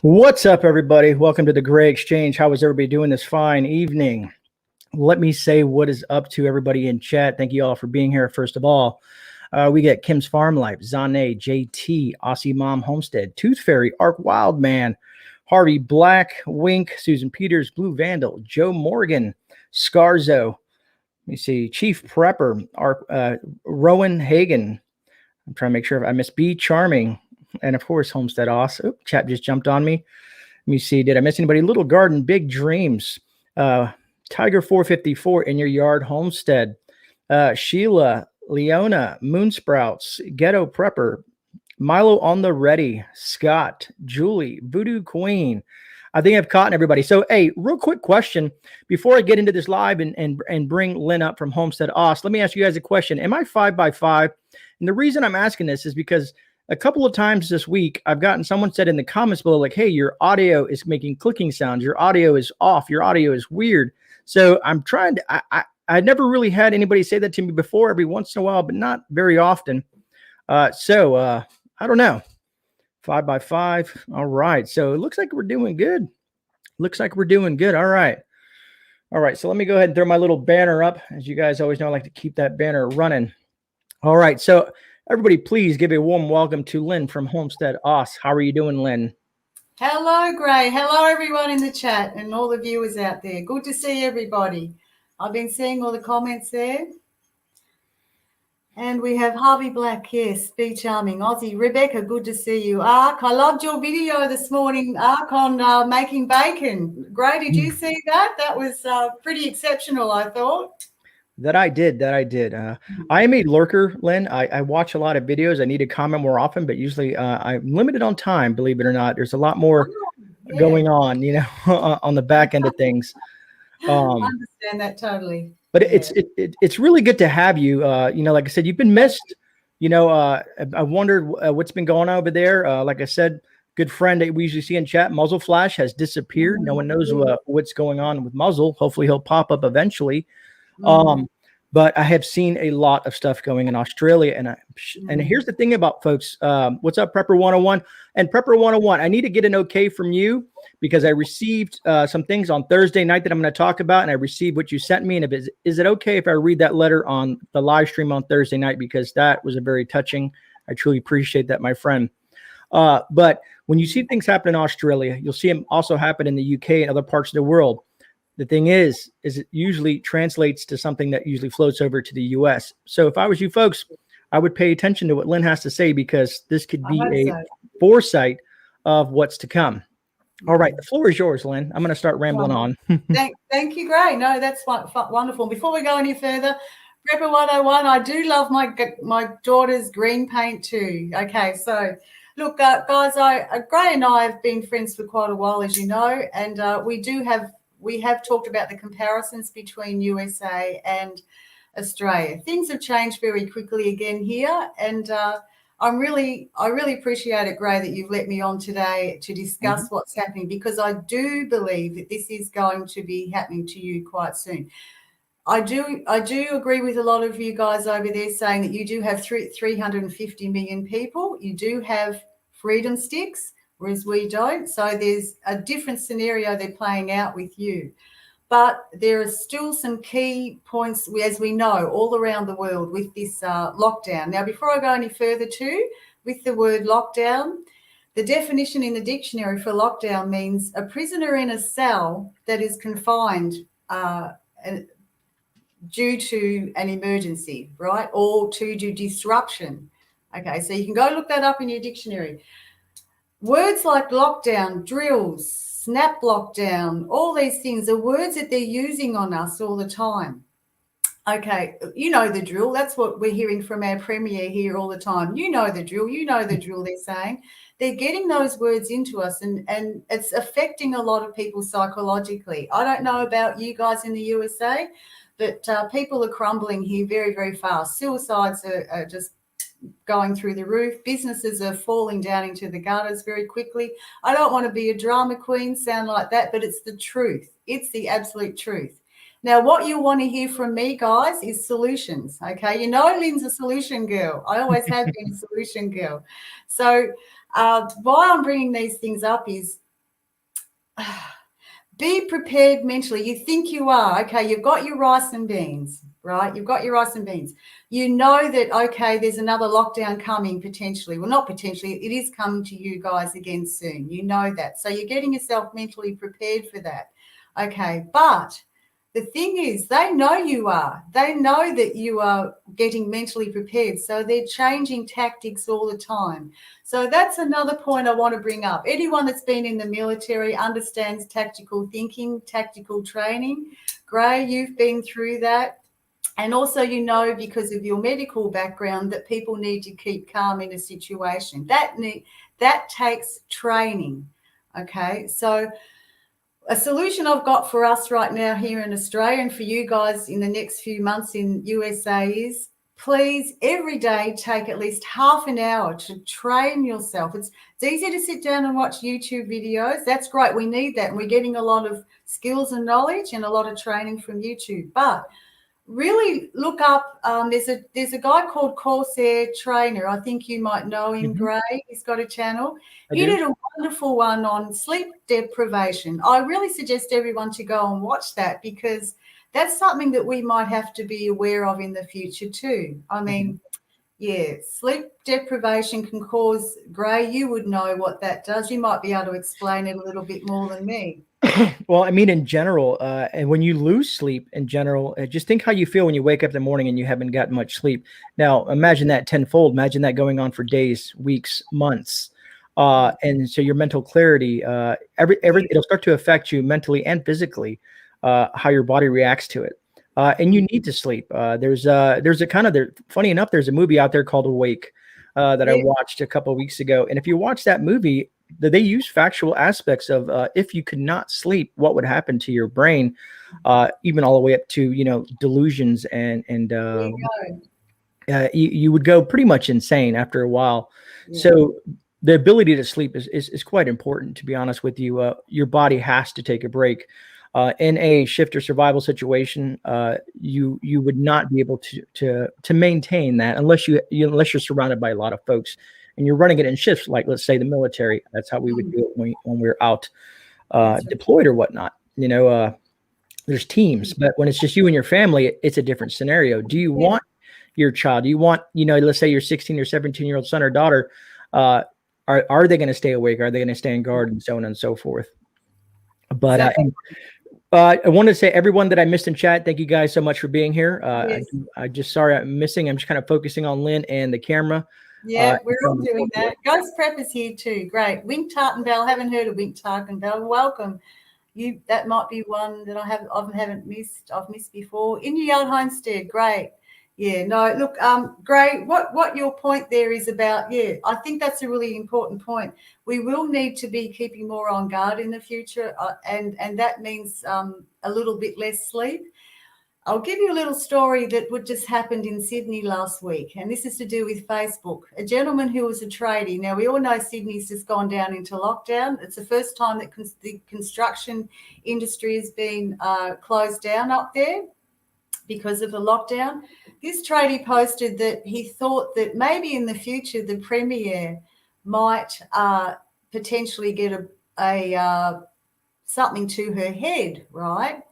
What's up, everybody? Welcome to the Grey Exchange. How is everybody doing this fine evening? Let me say what is up to everybody in chat. Thank you all for being here. First of all, we get Kim's Farm Life, Zane, JT, Aussie Mom Homestead, Tooth Fairy, Ark Wildman, Harvey Black, Wink, Susan Peters, Blue Vandal, Joe Morgan, Scarzo. Let me see, Chief Prepper, Rowan Hagen. I'm trying to make sure if I missed B Charming. And of course, Homestead Oss. Oh, chat just jumped on me. Let me see. Did I miss anybody? Little Garden, Big Dreams. Tiger 454 in your yard, Homestead. Sheila, Leona, Moonsprouts, Ghetto Prepper, Milo on the Ready, Scott, Julie, Voodoo Queen. I think I've caught everybody. So, hey, real quick question before I get into this live and bring Lynn up from Homestead Oss. Let me ask you guys a question. Am I 5x5? And the reason I'm asking this is because a couple of times this week, I've gotten someone said in the comments below, like, hey, your audio is making clicking sounds. Your audio is off. Your audio is weird. So I'm trying to, I never really had anybody say that to me before, every once in a while, but not very often. I don't know. 5x5. All right. So it looks like we're doing good. Looks like we're doing good. All right. All right. So let me go ahead and throw my little banner up. As you guys always know, I like to keep that banner running. All right. So everybody, please give a warm welcome to Lynn from Homestead Oss. How are you doing, Lynn? Hello, Gray. Hello, everyone in the chat and all the viewers out there. Good to see everybody. I've been seeing all the comments there. And we have Harvey Black, yes, Be Charming. Aussie, Rebecca, good to see you. Ark, I loved your video this morning, Ark, on making bacon. Gray, did you see that? That was pretty exceptional, I thought. That I did. I am a lurker, Lynn. I watch a lot of videos. I need to comment more often, but usually I'm limited on time, believe it or not. There's a lot more going on, on the back end of things. I understand that totally. But it's really good to have you. Like I said, you've been missed. I wondered what's been going on over there. Like I said, good friend that we usually see in chat, Muzzle Flash, has disappeared. No one knows what's going on with Muzzle. Hopefully he'll pop up eventually. But I have seen a lot of stuff going in Australia. And here's the thing about folks. What's up, Prepper 101? And Prepper 101, I need to get an okay from you because I received some things on Thursday night that I'm going to talk about. And I received what you sent me. And is it okay if I read that letter on the live stream on Thursday night? Because that was a very touching. I truly appreciate that, my friend. But when you see things happen in Australia, you'll see them also happen in the UK and other parts of the world. The thing is it usually translates to something that usually floats over to the U.S. So if I was you folks, I would pay attention to what Lynn has to say because this could be a foresight of what's to come. All right. The floor is yours, Lynn. I'm going to start rambling on. Thank you, Gray. No, that's wonderful. Before we go any further, Prepper 101, I do love my daughter's green paint too. Okay, so look, guys, Gray and I have been friends for quite a while, as you know, and we have talked about the comparisons between USA and Australia. Things have changed very quickly again here, and I really appreciate it, Gray, that you've let me on today to discuss what's happening, because I do believe that this is going to be happening to you quite soon. I do agree with a lot of you guys over there saying that you do have 350 million people. You do have freedom sticks, whereas we don't. So there's a different scenario they're playing out with you. But there are still some key points, as we know, all around the world with this lockdown. Now, before I go any further too, with the word lockdown, the definition in the dictionary for lockdown means a prisoner in a cell that is confined due to an emergency, right, or to do disruption. Okay, so you can go look that up in your dictionary. Words like lockdown, drills, snap lockdown, all these things are words that they're using on us all the time. Okay, you know the drill. That's what we're hearing from our Premier here all the time. You know the drill. You know the drill, they're saying. They're getting those words into us, and it's affecting a lot of people psychologically. I don't know about you guys in the USA, but people are crumbling here very, very fast. Suicides are just going through the roof. Businesses are falling down into the gutters very quickly. I don't want to be a drama queen, sound like that, but it's the truth. It's the absolute truth. Now, what you want to hear from me, guys, is solutions, okay? You know Lynn's a solution girl. I always have been a solution girl. So why I'm bringing these things up is be prepared mentally. You think you are, okay, you've got your rice and beans, right? You've got your rice and beans. You know that, okay, there's another lockdown coming potentially. Well, not potentially, it is coming to you guys again soon. You know that. So you're getting yourself mentally prepared for that. Okay, but the thing is, they know you are. They know that you are getting mentally prepared. So they're changing tactics all the time. So that's another point I want to bring up. Anyone that's been in the military understands tactical thinking, tactical training. Grey, you've been through that. And also, you know, because of your medical background, that people need to keep calm in a situation. That takes training. Okay, so a solution I've got for us right now here in Australia and for you guys in the next few months in USA is, please every day take at least half an hour to train yourself. It's easy to sit down and watch YouTube videos. That's great. We need that. And we're getting a lot of skills and knowledge and a lot of training from YouTube. But really look up, there's a guy called Corsair Trainer. I think you might know him, Grey. He's got a channel. He did a wonderful one on sleep deprivation. I really suggest everyone to go and watch that, because that's something that we might have to be aware of in the future too. I mean, yeah, sleep deprivation can cause, Grey, you would know what that does. You might be able to explain it a little bit more than me. Well, I mean, in general, and when you lose sleep in general, just think how you feel when you wake up in the morning and you haven't gotten much sleep. Now, imagine that tenfold. Imagine that going on for days, weeks, months. And so your mental clarity, it'll start to affect you mentally and physically, how your body reacts to it. And you need to sleep. There's a kind of, funny enough, there's a movie out there called Awake that I watched a couple of weeks ago. And if you watch that movie, they use factual aspects of if you could not sleep, what would happen to your brain, even all the way up to, delusions and you would go pretty much insane after a while. Yeah. So the ability to sleep is quite important, to be honest with you. Your body has to take a break. In a shift or survival situation, you would not be able to maintain that unless you're surrounded by a lot of folks and you're running it in shifts, like let's say the military. That's how we would do it when we're out deployed or whatnot. There's teams, but when it's just you and your family, it's a different scenario. Do you want your child? Do you want, let's say your 16 or 17-year-old son or daughter, are they going to stay awake? Are they going to stay in guard, and so on and so forth? But I wanted to say, everyone that I missed in chat, thank you guys so much for being here. I just sorry I'm missing. I'm just kind of focusing on Lynn and the camera. Yeah, we're all doing that. Ghost Prepper's here too. Great. Wink Tarkenbell. Haven't heard of Wink Tarkenbell. Welcome. That might be one that I haven't missed. I've missed before. In your Young Homestead. Great. Yeah. No. Look, Grey. What your point there is about? Yeah, I think that's a really important point. We will need to be keeping more on guard in the future, and that means a little bit less sleep. I'll give you a little story that just happened in Sydney last week, and this is to do with Facebook. A gentleman who was a tradie. Now, we all know Sydney's just gone down into lockdown. It's the first time that the construction industry has been closed down up there because of the lockdown. This tradie posted that he thought that maybe in the future the Premier might potentially get a something to her head, right?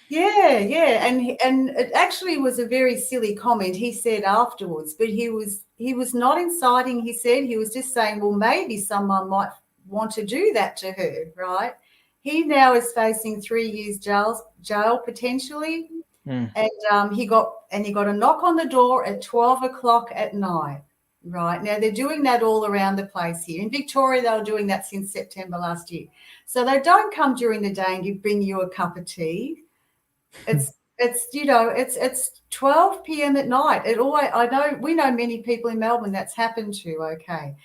Yeah, and it actually was a very silly comment he said afterwards, but he was not inciting. He said he was just saying, well, maybe someone might want to do that to her, right? He now is facing 3 years jail potentially, and he got a knock on the door at 12 o'clock at night. Right now, they're doing that all around the place here. In Victoria, they were doing that since September last year. So they don't come during the day and bring you a cup of tea. It's 12 p.m. at night. We know many people in Melbourne that's happened to. Okay,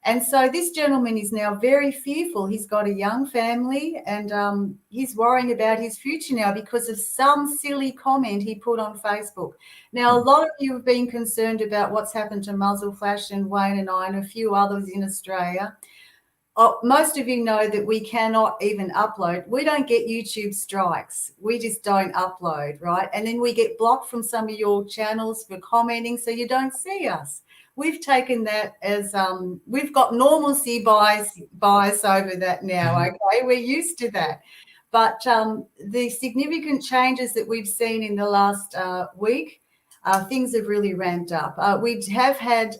and so this gentleman is now very fearful. He's got a young family, and he's worrying about his future now because of some silly comment he put on Facebook. Now, a lot of you have been concerned about what's happened to Muzzleflash and Wayne and I and a few others in Australia. Most of you know that we cannot even upload. We don't get YouTube strikes. We just don't upload, right? And then we get blocked from some of your channels for commenting, so you don't see us. we've taken that as we've got normalcy bias over that now. Okay, we're used to that. But the significant changes that we've seen in the last week, things have really ramped up. We have had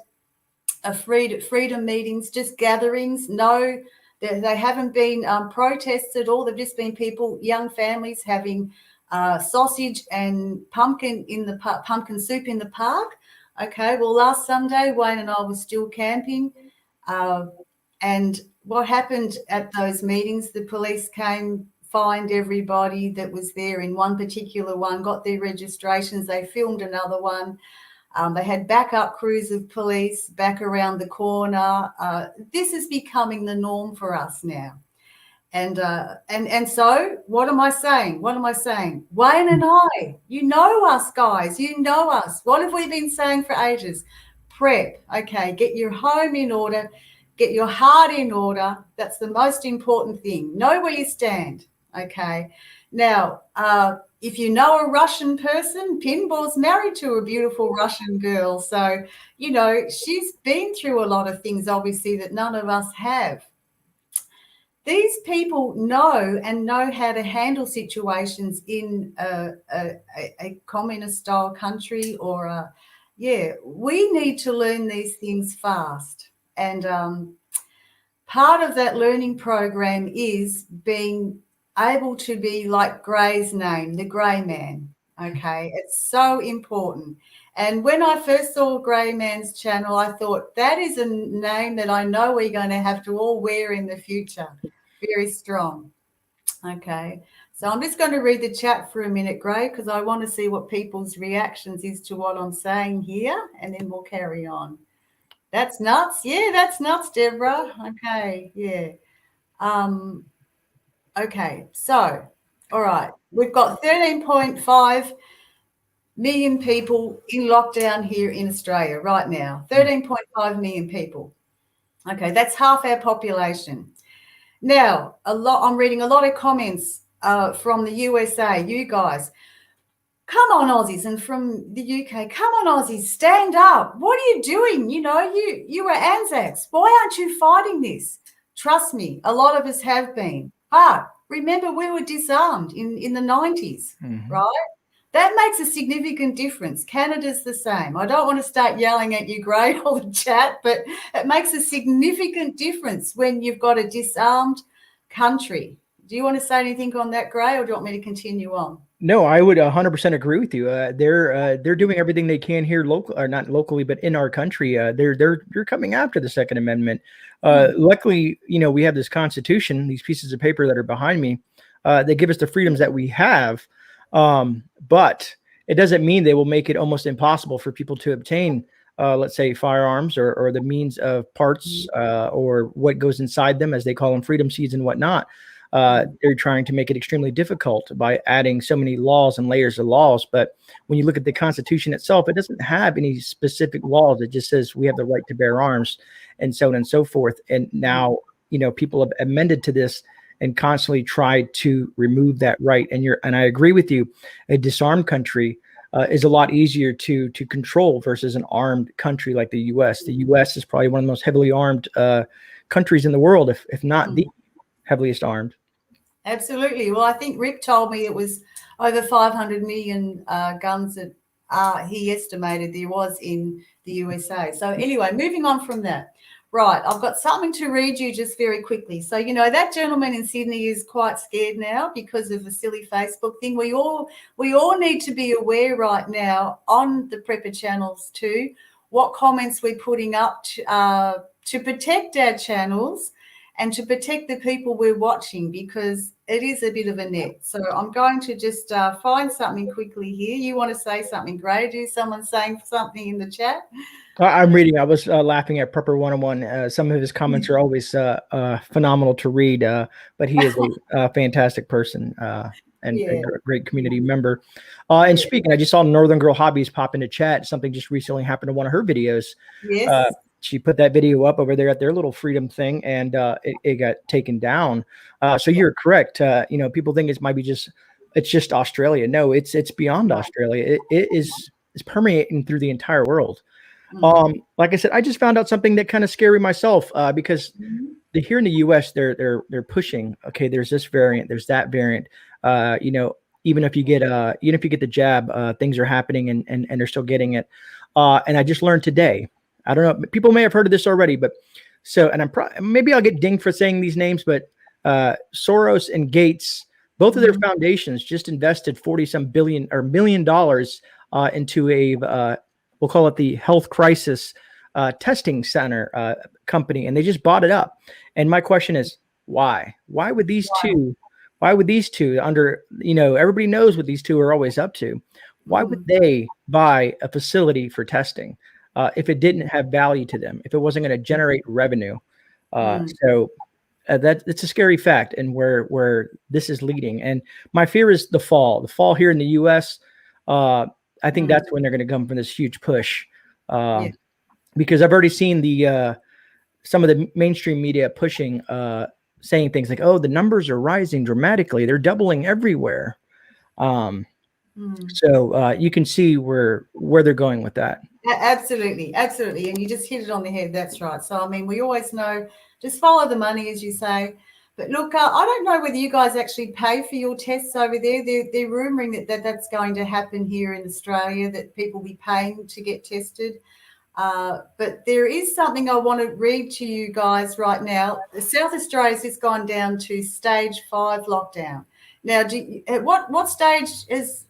freedom meetings, just gatherings. No, they haven't been protests at all. They've just been people, young families having sausage and pumpkin soup in the park. Okay, well, last Sunday, Wayne and I were still camping. And what happened at those meetings, the police came, fined everybody that was there in one particular one, got their registrations, they filmed another one. They had backup crews of police back around the corner. This is becoming the norm for us now. And so what am I saying? Wayne and I, you know us, guys, you know us. What have we been saying for ages? Prep, okay, get your home in order, get your heart in order. That's the most important thing. Know where you stand, okay? Now, if you know a Russian person, Pinball's married to a beautiful Russian girl. So, you know, she's been through a lot of things, obviously, that none of us have. These people know how to handle situations in a communist-style country or, we need to learn these things fast. And part of that learning program is being able to be like Grey's name, the Grey Man, okay? It's so important. And when I first saw GreyMan's channel, I thought that is a name that I know we're going to have to all wear in the future. Very strong. Okay, so I'm just going to read the chat for a minute, Grey, because I want to see what people's reactions is to what I'm saying here, and then we'll carry on. That's nuts. Yeah, that's nuts, Deborah. Okay, yeah. Okay, so, all right, we've got 13.5 million people in lockdown here in Australia right now. 13.5 million people. Okay, that's half our population. Now, I'm reading a lot of comments from the USA. You guys, come on, Aussies, and from the UK, come on, Aussies, stand up. What are you doing? You know, you were Anzacs. Why aren't you fighting this? Trust me, a lot of us have been. But remember, we were disarmed in the 90s, right? That makes a significant difference. Canada's the same. I don't want to start yelling at you, Grey, or the chat, but it makes a significant difference when you've got a disarmed country. Do you want to say anything on that, Grey, or do you want me to continue on? No, I would 100% agree with you. They're doing everything they can here, local or not locally, but in our country. They're coming after the Second Amendment. Luckily, you know, we have this Constitution, these pieces of paper that are behind me, that give us the freedoms that we have. But it doesn't mean they will make it almost impossible for people to obtain, let's say, firearms or the means of parts or what goes inside them, as they call them, freedom seeds and whatnot. They're trying to make it extremely difficult by adding so many laws and layers of laws. But when you look at the Constitution itself, it doesn't have any specific laws. It just says we have the right to bear arms and so on and so forth. And now, you know, people have amended to this and constantly tried to remove that right. And I agree with you. A disarmed country is a lot easier to control versus an armed country like the U.S. The U.S. is probably one of the most heavily armed countries in the world, if not the heaviest armed. Absolutely. Well, I think Rick told me it was over 500 million guns that he estimated there was in the USA. So anyway, moving on from that. Right, I've got something to read you just very quickly. So, you know, that gentleman in Sydney is quite scared now because of the silly Facebook thing. We all need to be aware right now on the Prepper channels too, what comments we're putting up to protect our channels and to protect the people we're watching, because it is a bit of a net. So I'm going to just find something quickly here. You want to say something, Grey? Do someone saying something in the chat? I'm reading. I was laughing at Prepper 101. Some of his comments are always phenomenal to read, but he is a fantastic person and a great community member. And speaking, I just saw Northern Girl Hobbies pop into chat. Something just recently happened to one of her videos. Yes. She put that video up over there at their little freedom thing, and it got taken down. So you're correct. You know, people think it's just Australia. No, it's beyond Australia. It's permeating through the entire world. Like I said, I just found out something that kind of scary myself because here in the U.S. they're pushing. Okay, there's this variant, there's that variant. Even if you get the jab, things are happening and they're still getting it. And I just learned today. I don't know. People may have heard of this already, but and maybe I'll get dinged for saying these names, but Soros and Gates, both of their foundations just invested 40-some billion or $1 million into a we'll call it the health crisis testing center company, and they just bought it up. And my question is, why? Why would these two? Why would these two everybody knows what these two are always up to. Why would they buy a facility for testing if it didn't have value to them, if it wasn't going to generate revenue? So it's a scary fact, and where this is leading. And my fear is the fall here in the U.S. I think that's when they're going to come from this huge push, because I've already seen some of the mainstream media pushing, saying things like, "Oh, the numbers are rising dramatically; they're doubling everywhere." So you can see where they're going with that. Absolutely, absolutely, and you just hit it on the head. That's right. So I mean, we always know, just follow the money, as you say. But look, I don't know whether you guys actually pay for your tests over there. They're rumouring that's going to happen here in Australia, that people will be paying to get tested. But there is something I want to read to you guys right now. South Australia's just gone down to stage 5 lockdown. Now, what stage has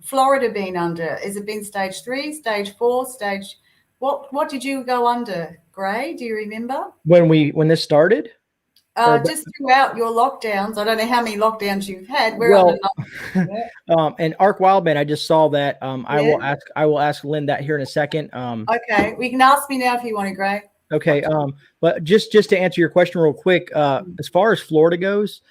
Florida been under? Has it been stage 3, stage 4, stage? What did you go under, Grey? Do you remember? When this started? Just throughout your lockdowns. I don't know how many lockdowns you've had. And Arc Wildman, I just saw that. I will ask Lynn that here in a second. Okay, we can ask me now if you want to, Grey. Okay. But just to answer your question real quick, as far as Florida goes,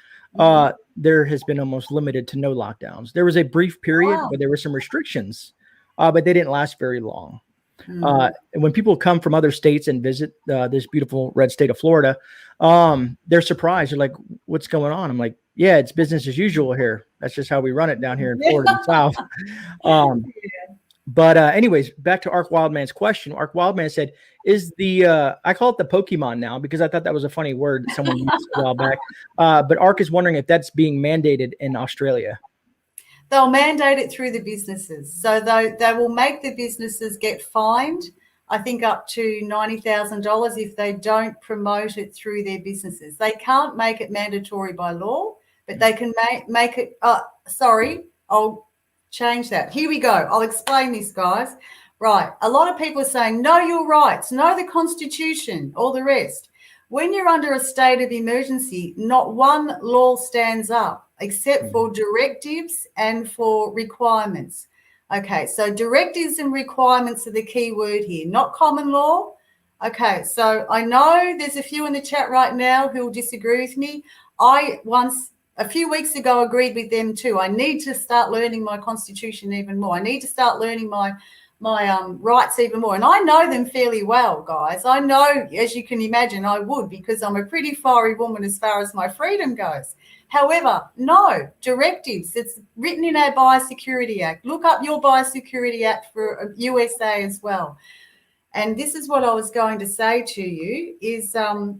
there has been almost limited to no lockdowns. There was a brief period where there were some restrictions, but they didn't last very long. And when people come from other states and visit this beautiful red state of Florida, they're surprised. They're like, "What's going on?" I'm like, "Yeah, it's business as usual here. That's just how we run it down here in Florida and South." But anyways, back to Arc Wildman's question. Arc Wildman said, "Is I call it the Pokemon now because I thought that was a funny word that someone used a while back." But Arc is wondering if that's being mandated in Australia. They'll mandate it through the businesses. So they will make the businesses get fined, I think up to $90,000 if they don't promote it through their businesses. They can't make it mandatory by law, but they can make it, I'll change that. Here we go. I'll explain this, guys. Right. A lot of people are saying, know your rights, know the Constitution, all the rest. When you're under a state of emergency, not one law stands up except for directives and for requirements. Okay, so directives and requirements are the key word here, not common law. Okay, so I know there's a few in the chat right now who will disagree with me. I once, a few weeks ago, agreed with them too. I need to start learning my Constitution even more. I need to start learning my rights even more. And I know them fairly well, guys. I know, as you can imagine, I would, because I'm a pretty fiery woman as far as my freedom goes. However, no, directives. It's written in our Biosecurity Act. Look up your Biosecurity Act for USA as well. And this is what I was going to say to you is, ARC,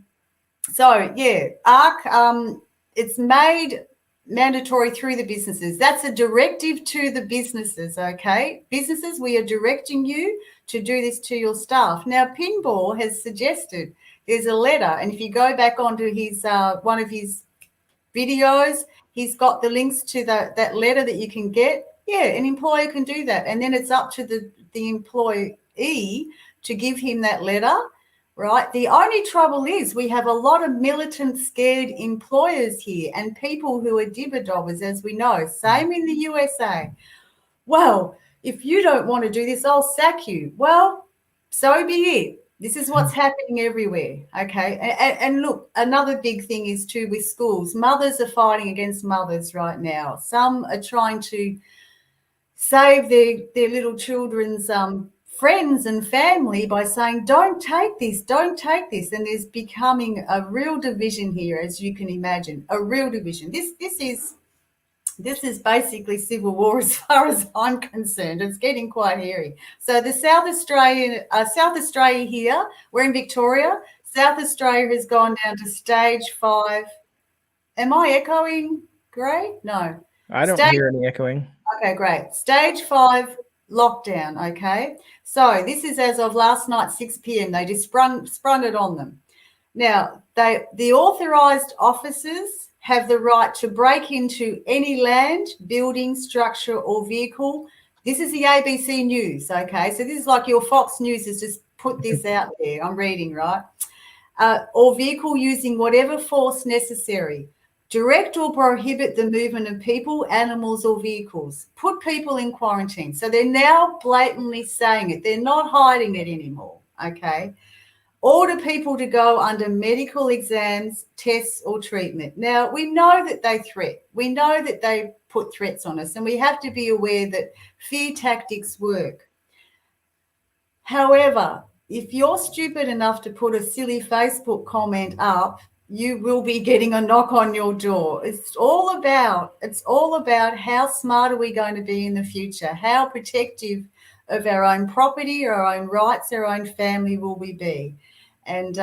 it's made mandatory through the businesses. That's a directive to the businesses, okay? Businesses, we are directing you to do this to your staff. Now, Pinball has suggested there's a letter, and if you go back onto his one of his videos, he's got the links to that letter that you can get. Yeah, an employer can do that. And then it's up to the employee to give him that letter, right? The only trouble is we have a lot of militant, scared employers here and people who are dibber-dobbers, as we know. Same in the USA. Well, if you don't want to do this, I'll sack you. Well, so be it. This is what's happening everywhere, okay? And look, another big thing is too with schools. Mothers are fighting against mothers right now. Some are trying to save their little children's friends and family by saying, don't take this. And there's becoming a real division here, as you can imagine, a real division. This is This is basically civil war as far as I'm concerned. It's getting quite hairy. So the South Australia here, we're in Victoria. South Australia has gone down to stage 5. Am I echoing, Grey? No. I don't hear any echoing. Okay, great. Stage 5 lockdown, okay? So this is as of last night, 6 p.m. They just sprung it on them. Now, the authorised officers have the right to break into any land, building, structure or vehicle. This is the ABC News, okay? So this is like your Fox News has just put this out there. I'm reading, right? Or vehicle using whatever force necessary. Direct or prohibit the movement of people, animals or vehicles. Put people in quarantine. So they're now blatantly saying it. They're not hiding it anymore, okay? Order people to go under medical exams, tests or treatment. Now, we know that they threat. We know that they put threats on us, and we have to be aware that fear tactics work. However, if you're stupid enough to put a silly Facebook comment up, you will be getting a knock on your door. It's all about how smart are we going to be in the future? How protective of our own property, our own rights, our own family will we be? And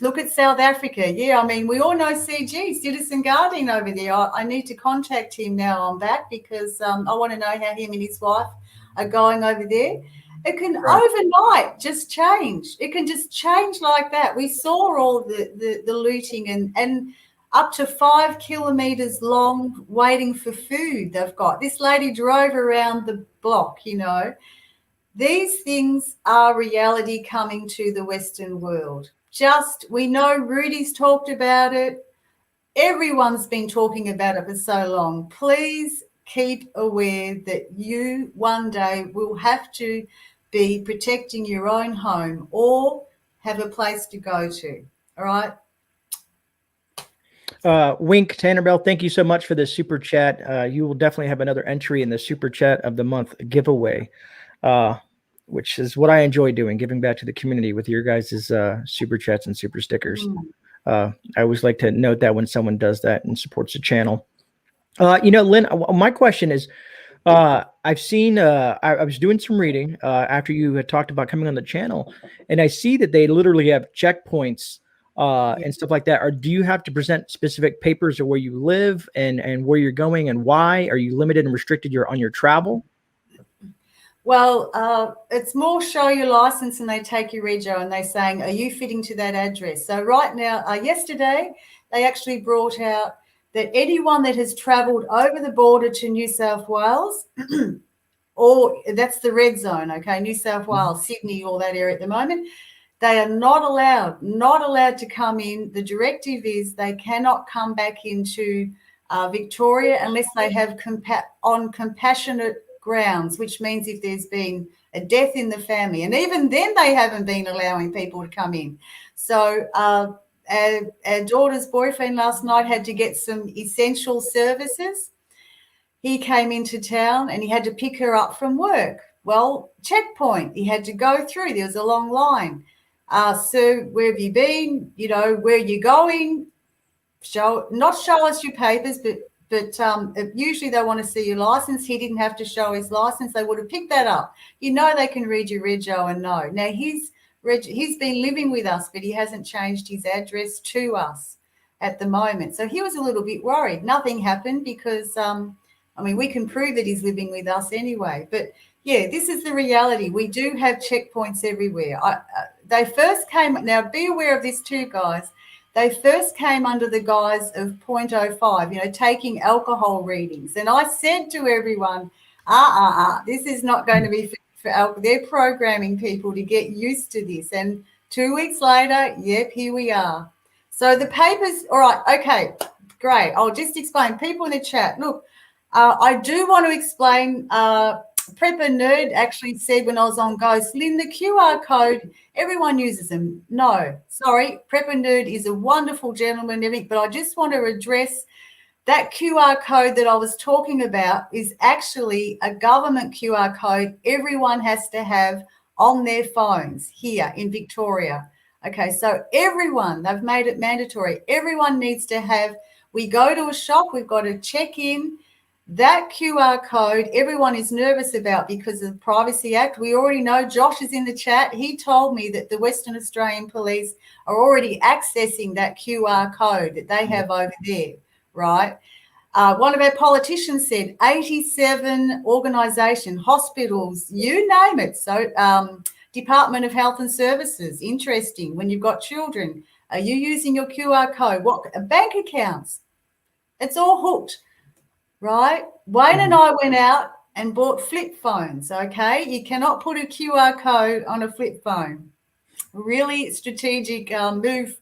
look at South Africa. Yeah, I mean, we all know CG, Citizen Guardian over there. I need to contact him now I'm back because I want to know how him and his wife are going over there. It can overnight just change. It can just change like that. We saw all the looting and up to 5 kilometres long waiting for food they've got. This lady drove around the block, you know. These things are reality coming to the Western world. We know Rudy's talked about it. Everyone's been talking about it for so long. Please keep aware that you one day will have to be protecting your own home or have a place to go to. All right. Wink Tannerbell, thank you so much for this super chat. You will definitely have another entry in the super chat of the month giveaway, which is what I enjoy doing, giving back to the community with your guys' super chats and super stickers. I always like to note that when someone does that and supports the channel. Lynn, my question is, I've seen, I was doing some reading after you had talked about coming on the channel, and I see that they literally have checkpoints and stuff like that. Or do you have to present specific papers of where you live and where you're going and why? Are you limited and restricted on your travel? Well, it's more show your license and they take your rego and they're saying, are you fitting to that address? So right now, yesterday, they actually brought out that anyone that has travelled over the border to New South Wales, or that's the red zone, okay, New South Wales, Sydney, all that area at the moment, they are not allowed to come in. The directive is they cannot come back into Victoria unless they have on compassionate grounds, which means if there's been a death in the family. And even then they haven't been allowing people to come in. So our daughter's boyfriend last night had to get some essential services. He came into town and he had to pick her up from work. Well, checkpoint, he had to go through. There was a long line. Sir, where have you been? You know, where are you going? Not show us your papers, but usually they want to see your license. He didn't have to show his license. They would have picked that up. You know, they can read your rego and know. Now, he's been living with us, but he hasn't changed his address to us at the moment. So he was a little bit worried. Nothing happened because, we can prove that he's living with us anyway. But, yeah, this is the reality. We do have checkpoints everywhere. They first came – now, be aware of this too, guys. They first came under the guise of 0.05, taking alcohol readings. And I said to everyone, this is not going to be for alcohol. They're programming people to get used to this. And 2 weeks later, yep, here we are. So the papers, all right, okay, great. I'll just explain. People in the chat, look, I do want to explain Prepper Nerd actually said when I was on Ghost, Lynn, the QR code, everyone uses them. No, sorry, Prepper Nerd is a wonderful gentleman, but I just want to address that QR code that I was talking about is actually a government QR code everyone has to have on their phones here in Victoria. Okay, so everyone, they've made it mandatory. Everyone needs to have, we go to a shop, we've got to check in. That QR code, everyone is nervous about because of the Privacy Act. We already know, Josh is in the chat. He told me that the Western Australian Police are already accessing that QR code that they have over there, right? One of our politicians said 87 organisations, hospitals, you name it. So Department of Health and Services, interesting. When you've got children, are you using your QR code? What bank accounts? It's all hooked, right? Wayne and I went out and bought flip phones, okay? You cannot put a QR code on a flip phone. Really strategic move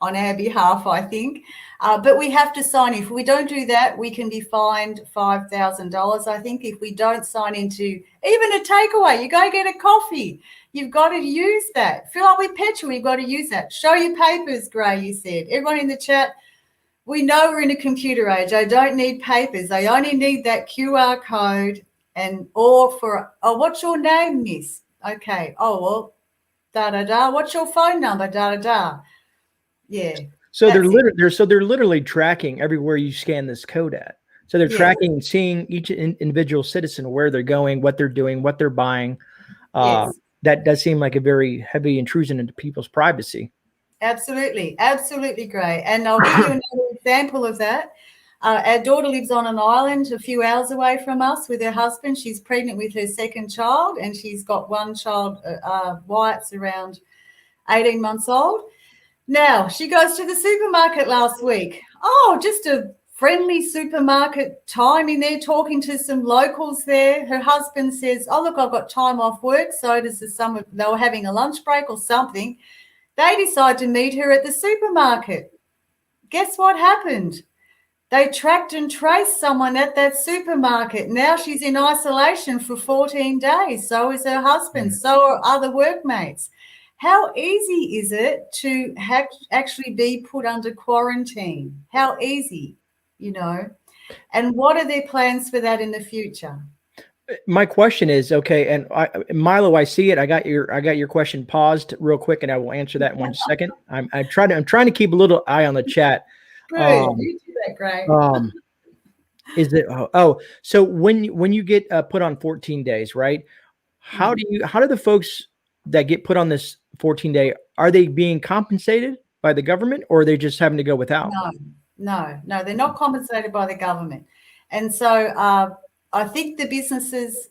on our behalf, I think. But we have to sign. If we don't do that, we can be fined $5,000, I think, if we don't sign into even a takeaway. You go get a coffee. You've got to use that. Fill up with petrol. You've got to use that. Show your papers, Grey, you said. Everyone in the chat, we know we're in a computer age. I don't need papers. I only need that QR code what's your name, miss? Okay. Oh, well, da-da-da. What's your phone number? Da-da-da. Yeah. So they're literally tracking everywhere you scan this code at. So they're tracking and seeing each individual citizen, where they're going, what they're doing, what they're buying. That does seem like a very heavy intrusion into people's privacy. Absolutely. Absolutely, Grey. And I'll give you another example of that. Our daughter lives on an island a few hours away from us with her husband. She's pregnant with her second child, and she's got one child, Wyatt's around 18 months old. Now, she goes to the supermarket last week. Oh, just a friendly supermarket time in there, talking to some locals there. Her husband says, oh, look, I've got time off work. So does they were having a lunch break or something. They decide to meet her at the supermarket. Guess what happened? They tracked and traced someone at that supermarket. Now she's in isolation for 14 days. So is her husband. So are other workmates. How easy is it to actually be put under quarantine? How easy, And what are their plans for that in the future? My question is, okay, and Milo, I see it. I got your question paused real quick, and I will answer that in 1 second. I'm trying to keep a little eye on the chat. Good, you do that, Grey. Is it? So when you get put on 14 days, right? How do the folks that get put on this 14-day, are they being compensated by the government, or are they just having to go without? No, they're not compensated by the government. And so I think the businesses,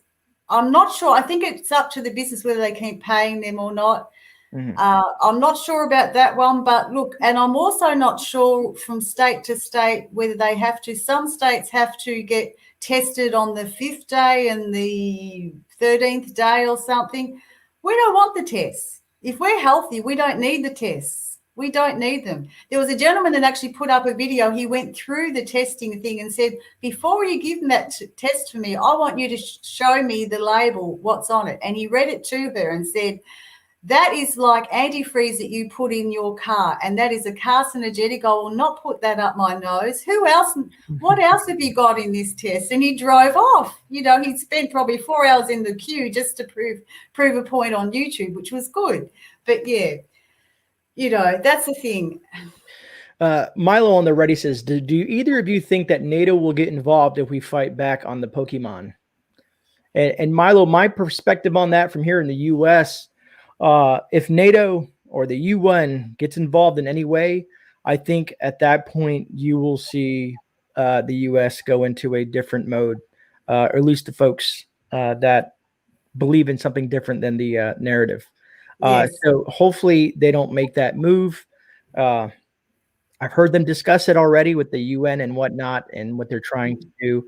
I'm not sure. I think it's up to the business whether they keep paying them or not. I'm not sure about that one, but look, and I'm also not sure from state to state whether they have to. Some states have to get tested on the 5th day and the 13th day or something. We don't want the tests. If we're healthy, we don't need the tests. We don't need them. There was a gentleman that actually put up a video. He went through the testing thing and said, before you give that test for me, I want you to show me the label, what's on it. And he read it to her and said, that is like antifreeze that you put in your car, and that is a carcinogenic. I will not put that up my nose. Who else? What else have you got in this test? And he drove off. He spent probably 4 hours in the queue just to prove a point on YouTube, which was good. But yeah, that's the thing. Milo on the Ready says, do either of you think that NATO will get involved if we fight back on the Pokemon? And Milo, my perspective on that from here in the U.S., if NATO or the UN gets involved in any way, I think at that point you will see the US go into a different mode, or at least the folks that believe in something different than the narrative. So hopefully they don't make that move. I've heard them discuss it already with the UN and whatnot and what they're trying to do.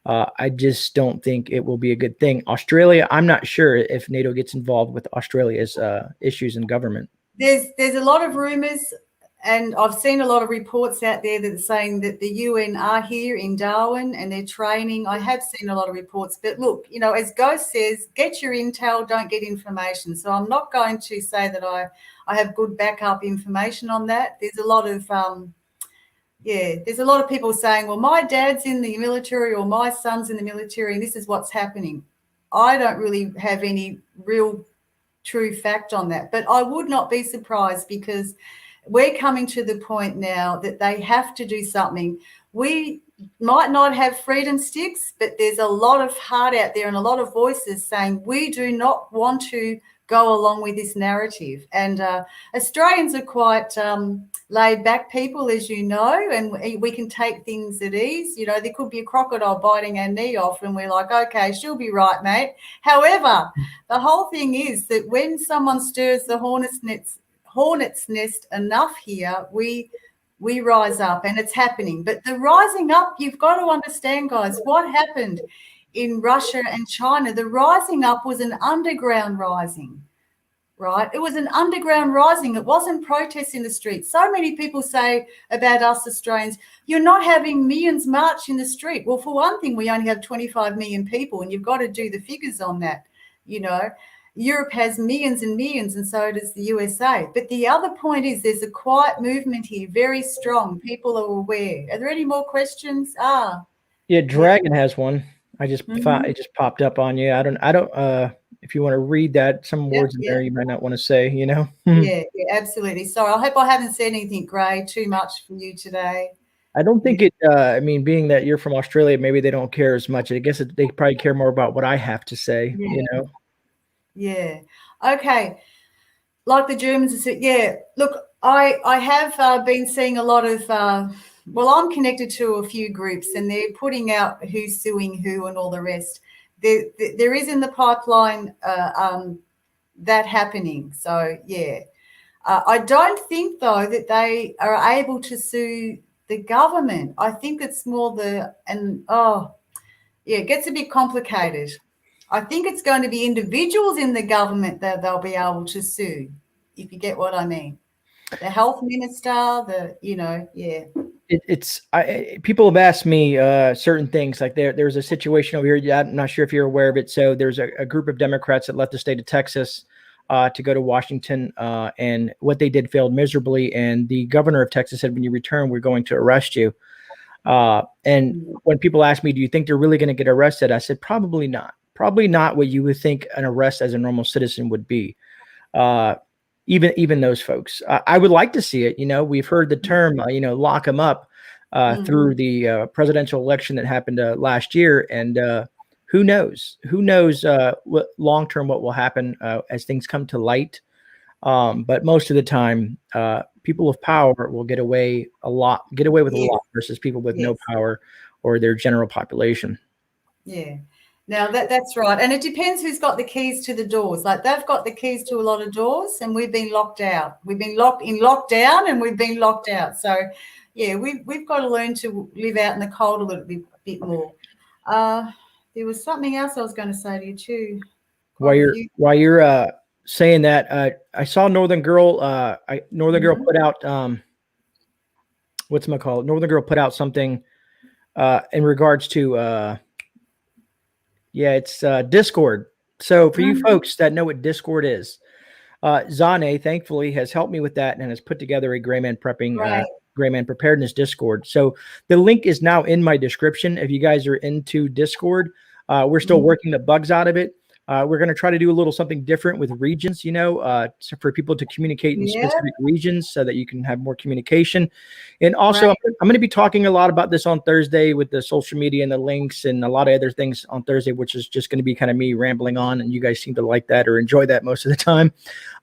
I just don't think it will be a good thing. Australia, I'm not sure if NATO gets involved with Australia's issues in government. There's a lot of rumors, and I've seen a lot of reports out there that are saying that the UN are here in Darwin and they're training. I have seen a lot of reports, but look, as Ghost says, get your intel, don't get information. So I'm not going to say that I have good backup information on that. There's a lot of there's a lot of people saying, well, my dad's in the military or my son's in the military and this is what's happening. I don't really have any real true fact on that, but I would not be surprised because we're coming to the point now that they have to do something. We might not have freedom sticks, but there's a lot of heart out there and a lot of voices saying we do not want to go along with this narrative. And Australians are quite laid back people, as you know, and we can take things at ease. You know, there could be a crocodile biting our knee off and we're like, okay, she'll be right, mate. However, the whole thing is that when someone stirs the hornet's nest enough here, we rise up, and it's happening. But the rising up, you've got to understand, guys, what happened in Russia and China. The rising up was an underground rising, right? It was an underground rising. It wasn't protests in the streets. So many people say about us Australians, you're not having millions march in the street. Well, for one thing, we only have 25 million people, and you've got to do the figures on that, you know. Europe has millions and millions, and so does the USA. But the other point is there's a quiet movement here, very strong. People are aware. Are there any more questions? Yeah, Dragon has one. I just thought it just popped up on you. I don't if you want to read that, some words in there you might not want to say, you know. Yeah, absolutely. Sorry, I hope I haven't said anything, Gray, too much for you today. I don't think it I mean, being that you're from Australia, maybe they don't care as much. I guess they probably care more about what I have to say, you know. Yeah. Okay. Like the Germans said, yeah. Look, I have been seeing a lot of, well, I'm connected to a few groups, and they're putting out who's suing who and all the rest. There is in the pipeline that happening. So, yeah. I don't think, though, that they are able to sue the government. I think it's more it gets a bit complicated. I think it's going to be individuals in the government that they'll be able to sue, if you get what I mean. The health minister, people have asked me certain things. Like there's a situation over here. I'm not sure if you're aware of it. So there's a group of Democrats that left the state of Texas to go to Washington, and what they did failed miserably. And the governor of Texas said, when you return, we're going to arrest you. And when people ask me, do you think they're really going to get arrested? I said, probably not. Probably not what you would think an arrest as a normal citizen would be. Even those folks, I would like to see it. You know, we've heard the term, lock them up through the presidential election that happened last year. And who knows what long-term, what will happen as things come to light. But most of the time, people with power will get away with a lot versus people with no power or their general population. Yeah. Now that's right. And it depends who's got the keys to the doors. Like they've got the keys to a lot of doors, and we've been locked out. We've been locked in lockdown, and we've been locked out. So yeah, we've got to learn to live out in the cold a little bit more. There was something else I was going to say to you too. While you're saying that, I saw Northern Girl put out Northern Girl put out something in regards to it's Discord. So for you folks that know what Discord is, Zane thankfully has helped me with that and has put together a GreyMan Prepping, GreyMan Preparedness Discord. So the link is now in my description. If you guys are into Discord, we're still working the bugs out of it. We're going to try to do a little something different with regions, so for people to communicate in specific regions so that you can have more communication. And also, I'm going to be talking a lot about this on Thursday with the social media and the links and a lot of other things on Thursday, which is just going to be kind of me rambling on. And you guys seem to like that or enjoy that most of the time.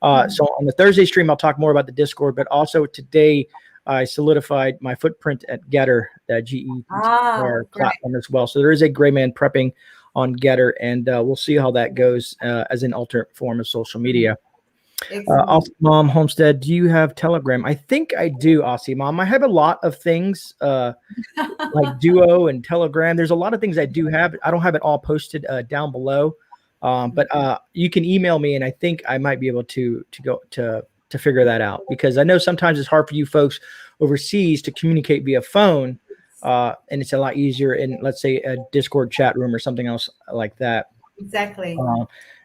So on the Thursday stream, I'll talk more about the Discord, but also today, I solidified my footprint at Getter, the GE platform as well. So there is a GreyMan Prepping on Getter, and we'll see how that goes as an alternate form of social media. Aussie Mom Homestead, do you have Telegram? I think I do, Aussie Mom. I have a lot of things like Duo and Telegram. There's a lot of things I do have. I don't have it all posted down below, but you can email me, and I think I might be able to figure that out, because I know sometimes it's hard for you folks overseas to communicate via phone. And it's a lot easier in, let's say, a Discord chat room or something else like that. Exactly.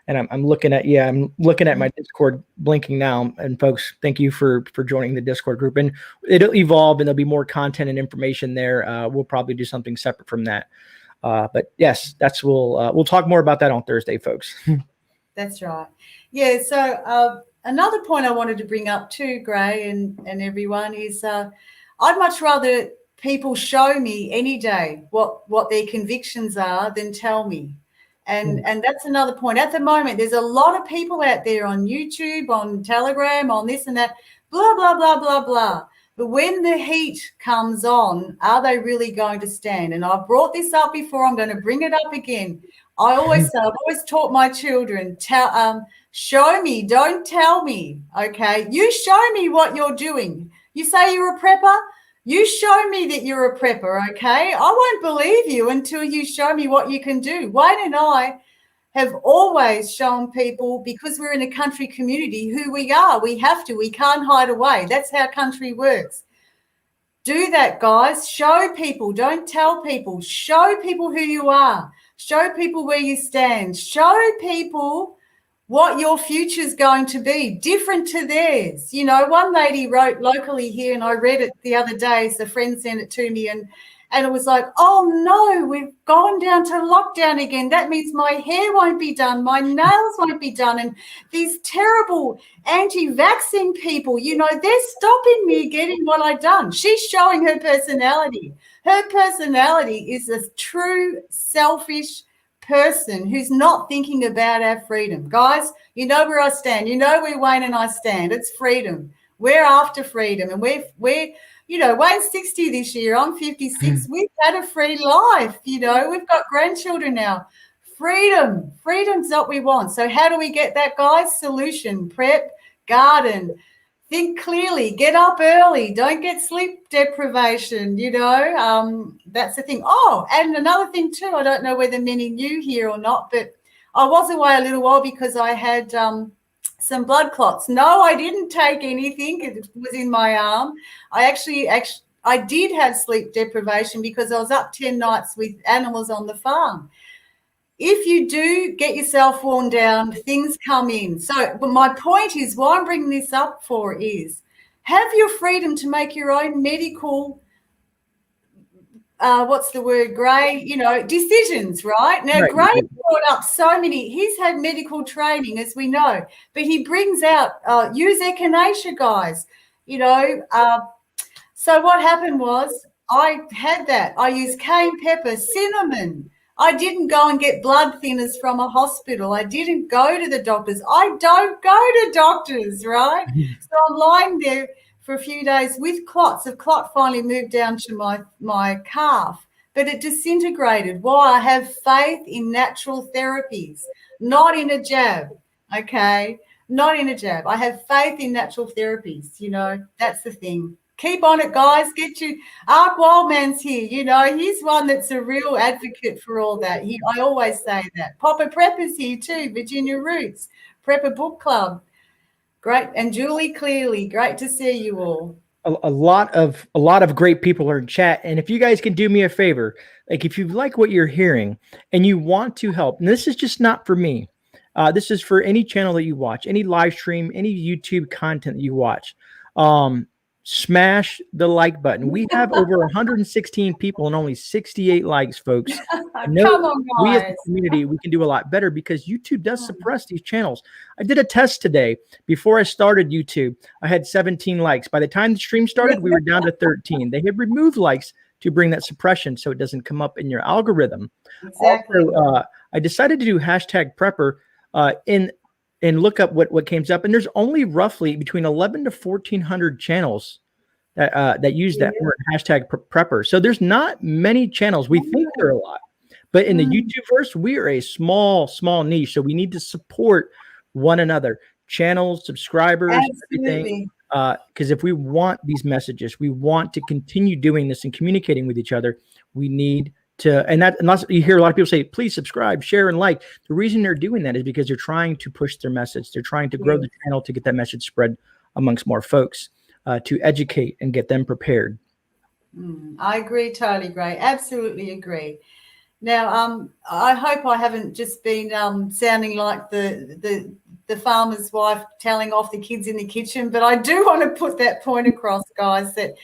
And I'm looking at my Discord blinking now. And folks, thank you for joining the Discord group. And it'll evolve, and there'll be more content and information there. We'll probably do something separate from that. But yes, we'll talk more about that on Thursday, folks. That's right. Yeah. So another point I wanted to bring up too, Gray and everyone, is I'd much rather people show me any day what their convictions are, then tell me. And that's another point. At the moment, there's a lot of people out there on YouTube, on Telegram, on this and that, blah, blah, blah, blah, blah. But when the heat comes on, are they really going to stand? And I've brought this up before. I'm going to bring it up again. I've always taught my children, show me, don't tell me, okay? You show me what you're doing. You say you're a prepper, you show me that you're a prepper, okay? I won't believe you until you show me what you can do. Wayne and I have always shown people, because we're in a country community, who we are. We have to. We can't hide away. That's how country works. Do that, guys. Show people. Don't tell people. Show people who you are. Show people where you stand. Show people what your future is going to be, different to theirs. You know, one lady wrote locally here, and I read it the other day, so a friend sent it to me, and it was like, oh, no, we've gone down to lockdown again. That means my hair won't be done, my nails won't be done, and these terrible anti-vaccine people, you know, they're stopping me getting what I've done. She's showing her personality. Her personality is a true selfish person who's not thinking about our freedom. Guys, you know where I stand. You know where Wayne and I stand. It's freedom. We're after freedom, and we're you know, Wayne's 60 this year. I'm 56. We've had a free life. You know, we've got grandchildren now. Freedom. Freedom's what we want. So how do we get that, guys? Solution: prep, garden, think clearly, get up early, don't get sleep deprivation, you know. That's the thing. Oh, and another thing too, I don't know whether many knew here or not, but I was away a little while because I had some blood clots. No, I didn't take anything. It was in my arm. I did have sleep deprivation because I was up 10 nights with animals on the farm. If you do get yourself worn down, things come in. So, but my point is, why I'm bringing this up for is, have your freedom to make your own medical, Grey, you know, decisions, right? Now, right. Grey brought up so many, he's had medical training, as we know, but he brings out, use echinacea, guys, you know. So what happened was, I had that. I used cayenne pepper, cinnamon. I didn't go and get blood thinners from a hospital. I didn't go to the doctors. I don't go to doctors, right? So I'm lying there for a few days with clots. The clot finally moved down to my calf, but it disintegrated. Why? I have faith in natural therapies, not in a jab, okay? Not in a jab. I have faith in natural therapies, you know. That's the thing. Keep on it, guys. Get you. Ark Wildman's here. You know, he's one that's a real advocate for all that. I always say that. Papa Prepper's here too. Virginia Roots, Prepper Book Club. Great. And Julie Clearly. Great to see you all. A lot of great people are in chat. And if you guys can do me a favor, like if you like what you're hearing and you want to help, and this is just not for me. This is for any channel that you watch, any live stream, any YouTube content that you watch. Smash the like button. We have over 116 people and only 68 likes, folks. Come on, guys. We as a community, we can do a lot better because YouTube does suppress these channels. I did a test today. Before I started YouTube, I had 17 likes. By the time the stream started, we were down to 13. They have removed likes to bring that suppression so it doesn't come up in your algorithm. Exactly. Also, I decided to do #prepper and look up what came up, and there's only roughly between 11 to 1,400 channels that use that word #prepper. So there's not many channels. We think there are a lot, but in the YouTubeverse, we are a small niche. So we need to support one another, channels, subscribers, everything. Because if we want these messages, we want to continue doing this and communicating with each other, we need to, and unless you hear a lot of people say, please subscribe, share, and like. The reason they're doing that is because they're trying to push their message. They're trying to grow the channel to get that message spread amongst more folks, to educate and get them prepared. I agree, totally, Grey. Absolutely agree. Now, I hope I haven't just been sounding like the farmer's wife telling off the kids in the kitchen, but I do want to put that point across, guys, that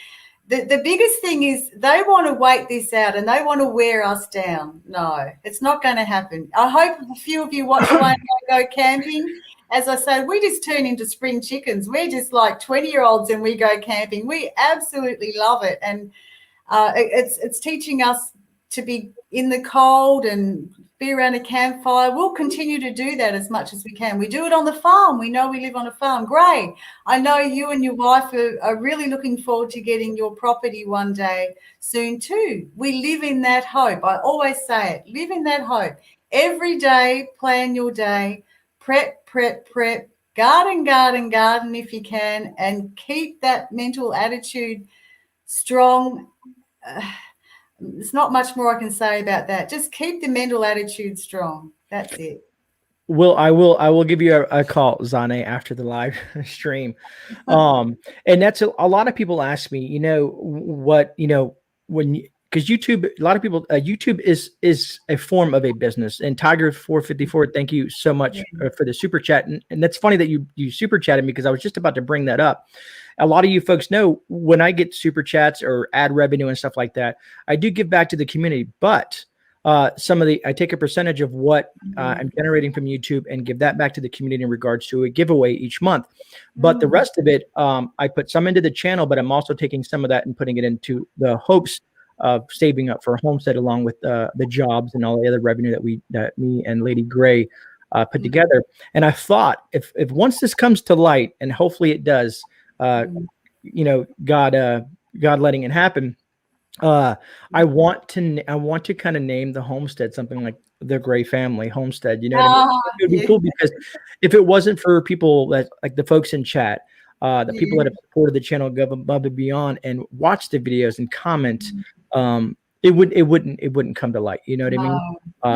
the biggest thing is they want to wait this out and they want to wear us down. No, it's not going to happen. I hope a few of you watch Wayne go camping. As I said, we just turn into spring chickens. We're just like 20-year-olds and we go camping. We absolutely love it. And It's teaching us to be in the cold and be around a campfire. We'll continue to do that as much as we can. We do it on the farm. We know we live on a farm. Gray, I know you and your wife are really looking forward to getting your property one day soon too. We live in that hope. I always say it, live in that hope. Every day, plan your day, prep, garden if you can, and keep that mental attitude strong. There's not much more I can say about that. Just keep the mental attitude strong. That's it. I will give you a call, Zane, after the live stream. And that's a lot of people ask me, because YouTube, a lot of people, YouTube is a form of a business. And Tiger 454, thank you so much for the super chat. And that's funny that you super chatted me, because I was just about to bring that up. A lot of you folks know when I get super chats or ad revenue and stuff like that, I do give back to the community, but I take a percentage of what I'm generating from YouTube and give that back to the community in regards to a giveaway each month. But the rest of it, I put some into the channel, but I'm also taking some of that and putting it into the hopes of saving up for Homestead, along with the jobs and all the other revenue that me and Lady Grey put together. And I thought if once this comes to light, and hopefully it does, God letting it happen, I want to kind of name the homestead something like the Grey Family Homestead. You know what I mean? It would be cool, because if it wasn't for people that, like the folks in chat, the people that have supported the channel, go above and beyond and watch the videos and comment, it wouldn't come to light. You know what I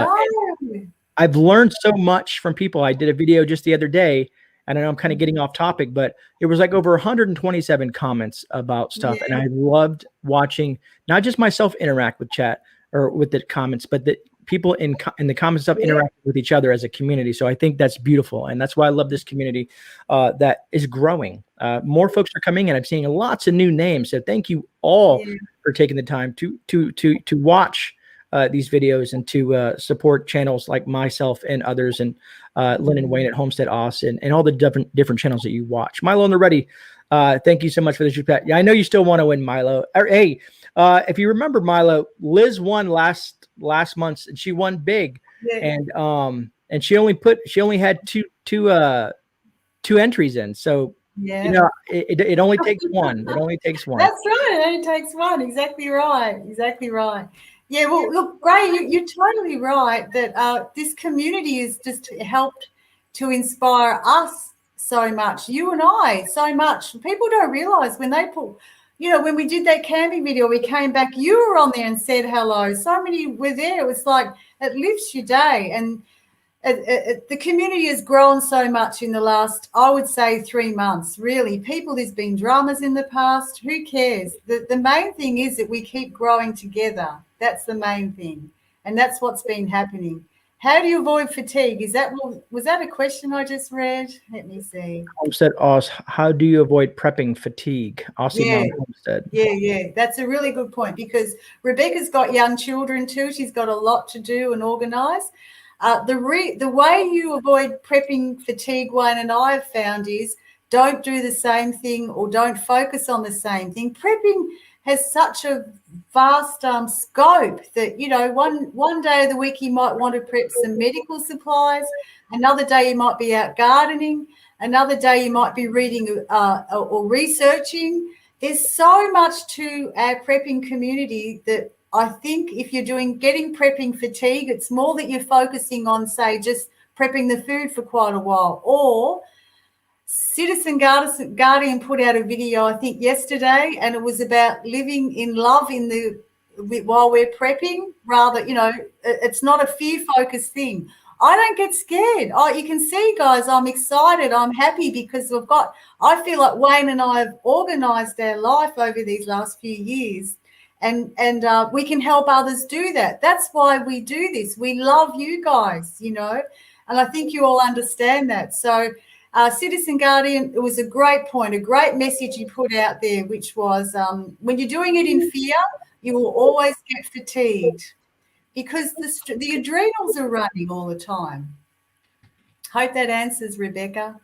mean? I've learned so much from people. I did a video just the other day, and I know I'm kind of getting off topic, but it was like over 127 comments about stuff. And I loved watching not just myself interact with chat or with the comments, but the people in the comments stuff interact with each other as a community. So I think that's beautiful. And that's why I love this community that is growing. More folks are coming in. I'm seeing lots of new names. So thank you all for taking the time to watch these videos and to support channels like myself and others, and Lynn and Wayne at Homestead Austin, and all the different channels that you watch. Milo and the Ready, thank you so much for the super chat. Yeah, I know you still want to win, Milo. Hey, if you remember, Milo, Liz won last month, and she won big, and she only had two entries in, so. It only takes one. It only takes one. That's right. It only takes one. Exactly right. Yeah, well, look, Gray, you're totally right that this community has just helped to inspire us so much, you and I, so much. People don't realize when they put, when we did that camping video, we came back, you were on there and said hello. So many were there. It was like, it lifts your day. And the community has grown so much in the last, I would say, 3 months, really. There's been dramas in the past. Who cares? The main thing is that we keep growing together. That's the main thing. And that's what's been happening. How do you avoid fatigue? Was that a question I just read? Let me see. Homestead Oz, how do you avoid prepping fatigue? Homestead. Yeah. That's a really good point, because Rebecca's got young children too. She's got a lot to do and organize. The way you avoid prepping fatigue, Wayne and I have found, is don't do the same thing or don't focus on the same thing. Prepping has such a vast scope that, one day of the week you might want to prep some medical supplies. Another day you might be out gardening. Another day you might be reading or researching. There's so much to our prepping community that I think if you're getting prepping fatigue, it's more that you're focusing on, say, just prepping the food for quite a while. Or Citizen Guardian put out a video, I think, yesterday, and it was about living in love while we're prepping. Rather, it's not a fear-focused thing. I don't get scared. You can see, guys, I'm excited. I'm happy because I feel like Wayne and I have organised our life over these last few years. And we can help others do that. That's why we do this. We love you guys, and I think you all understand that. So Citizen Guardian, it was a great point, a great message you put out there, which was when you're doing it in fear, you will always get fatigued because the adrenals are running all the time. Hope that answers, Rebecca.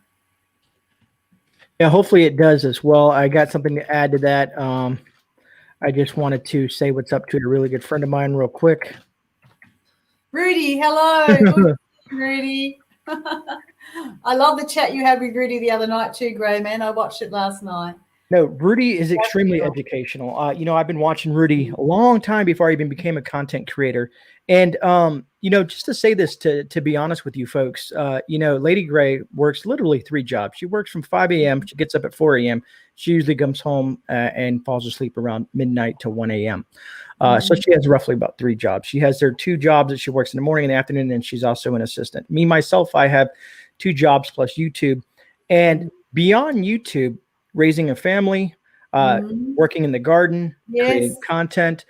Yeah, hopefully it does as well. I got something to add to that. I just wanted to say what's up to a really good friend of mine real quick. Rudy, hello. Good Rudy. I love the chat you had with Rudy the other night too, GreyMan. I watched it last night. No, Rudy is extremely educational. I've been watching Rudy a long time before I even became a content creator. And, just to say this, to be honest with you folks, Lady Grey works literally 3 jobs. She works from 5 a.m. She gets up at 4 a.m. She usually comes home and falls asleep around midnight to 1 a.m. So she has roughly about 3 jobs. She has her 2 jobs that she works in the morning and the afternoon, and she's also an assistant. Me, myself, I have 2 jobs plus YouTube. And beyond YouTube, raising a family, working in the garden, creating content.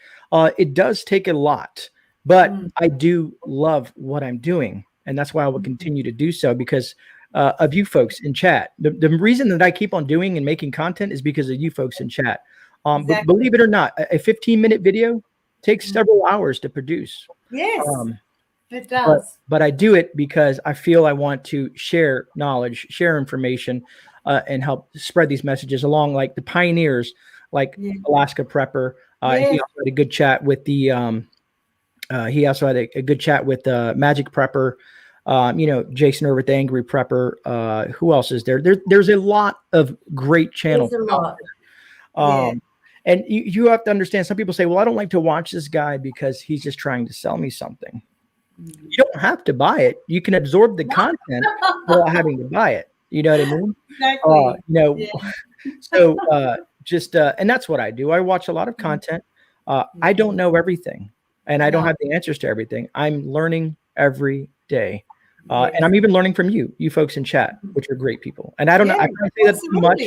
It does take a lot, but I do love what I'm doing. And that's why I will continue to do so because of you folks in chat. The reason that I keep on doing and making content is because of you folks in chat. But believe it or not, a 15-minute video takes several hours to produce. Yes, it does. But I do it because I feel I want to share knowledge, share information, and help spread these messages along, like the pioneers, like Alaska Prepper. He also had a good chat with the. He also had a good chat with Magic Prepper. Jason Irvith, the Angry Prepper. Who else is there? There's a lot of great channels. There's a lot. And you have to understand. Some people say, "Well, I don't like to watch this guy because he's just trying to sell me something." You don't have to buy it. You can absorb the content without having to buy it. You know what I mean? Exactly. So and that's what I do. I watch a lot of content. I don't know everything, and I don't have the answers to everything. I'm learning every day, and I'm even learning from you folks in chat, which are great people. And I don't know. I can't say that too much.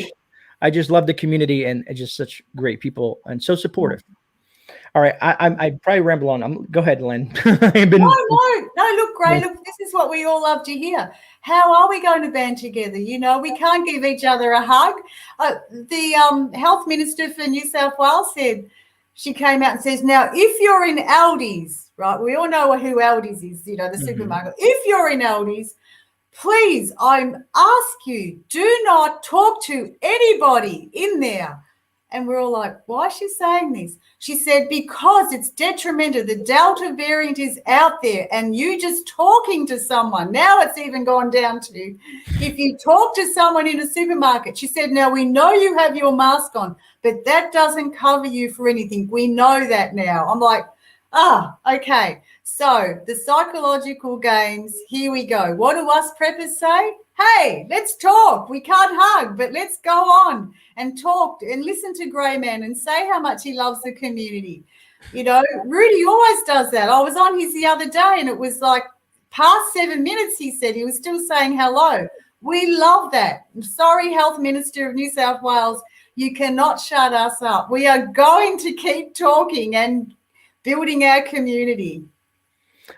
I just love the community and just such great people and so supportive. All right, I probably ramble on. Go ahead, Lynn. No, look, Grey, look, this is what we all love to hear. How are we going to band together? We can't give each other a hug. The health minister for New South Wales said, she came out and says, now, if you're in Aldi's, right, we all know who Aldi's is, the supermarket. If you're in Aldi's, please, I ask you, do not talk to anybody in there. And we're all like, why is she saying this? She said, because it's detrimental. The Delta variant is out there and you just talking to someone. Now it's even gone down to if you talk to someone in a supermarket. She said, now we know you have your mask on, but that doesn't cover you for anything. We know that now. I'm like, okay. So the psychological games, here we go. What do us preppers say? Hey, let's talk. We can't hug, but let's go on and talk and listen to GreyMan and say how much he loves the community. Rudy always does that. I was on his the other day and it was like past 7 minutes, he said. He was still saying hello. We love that. I'm sorry, Health Minister of New South Wales, you cannot shut us up. We are going to keep talking and building our community.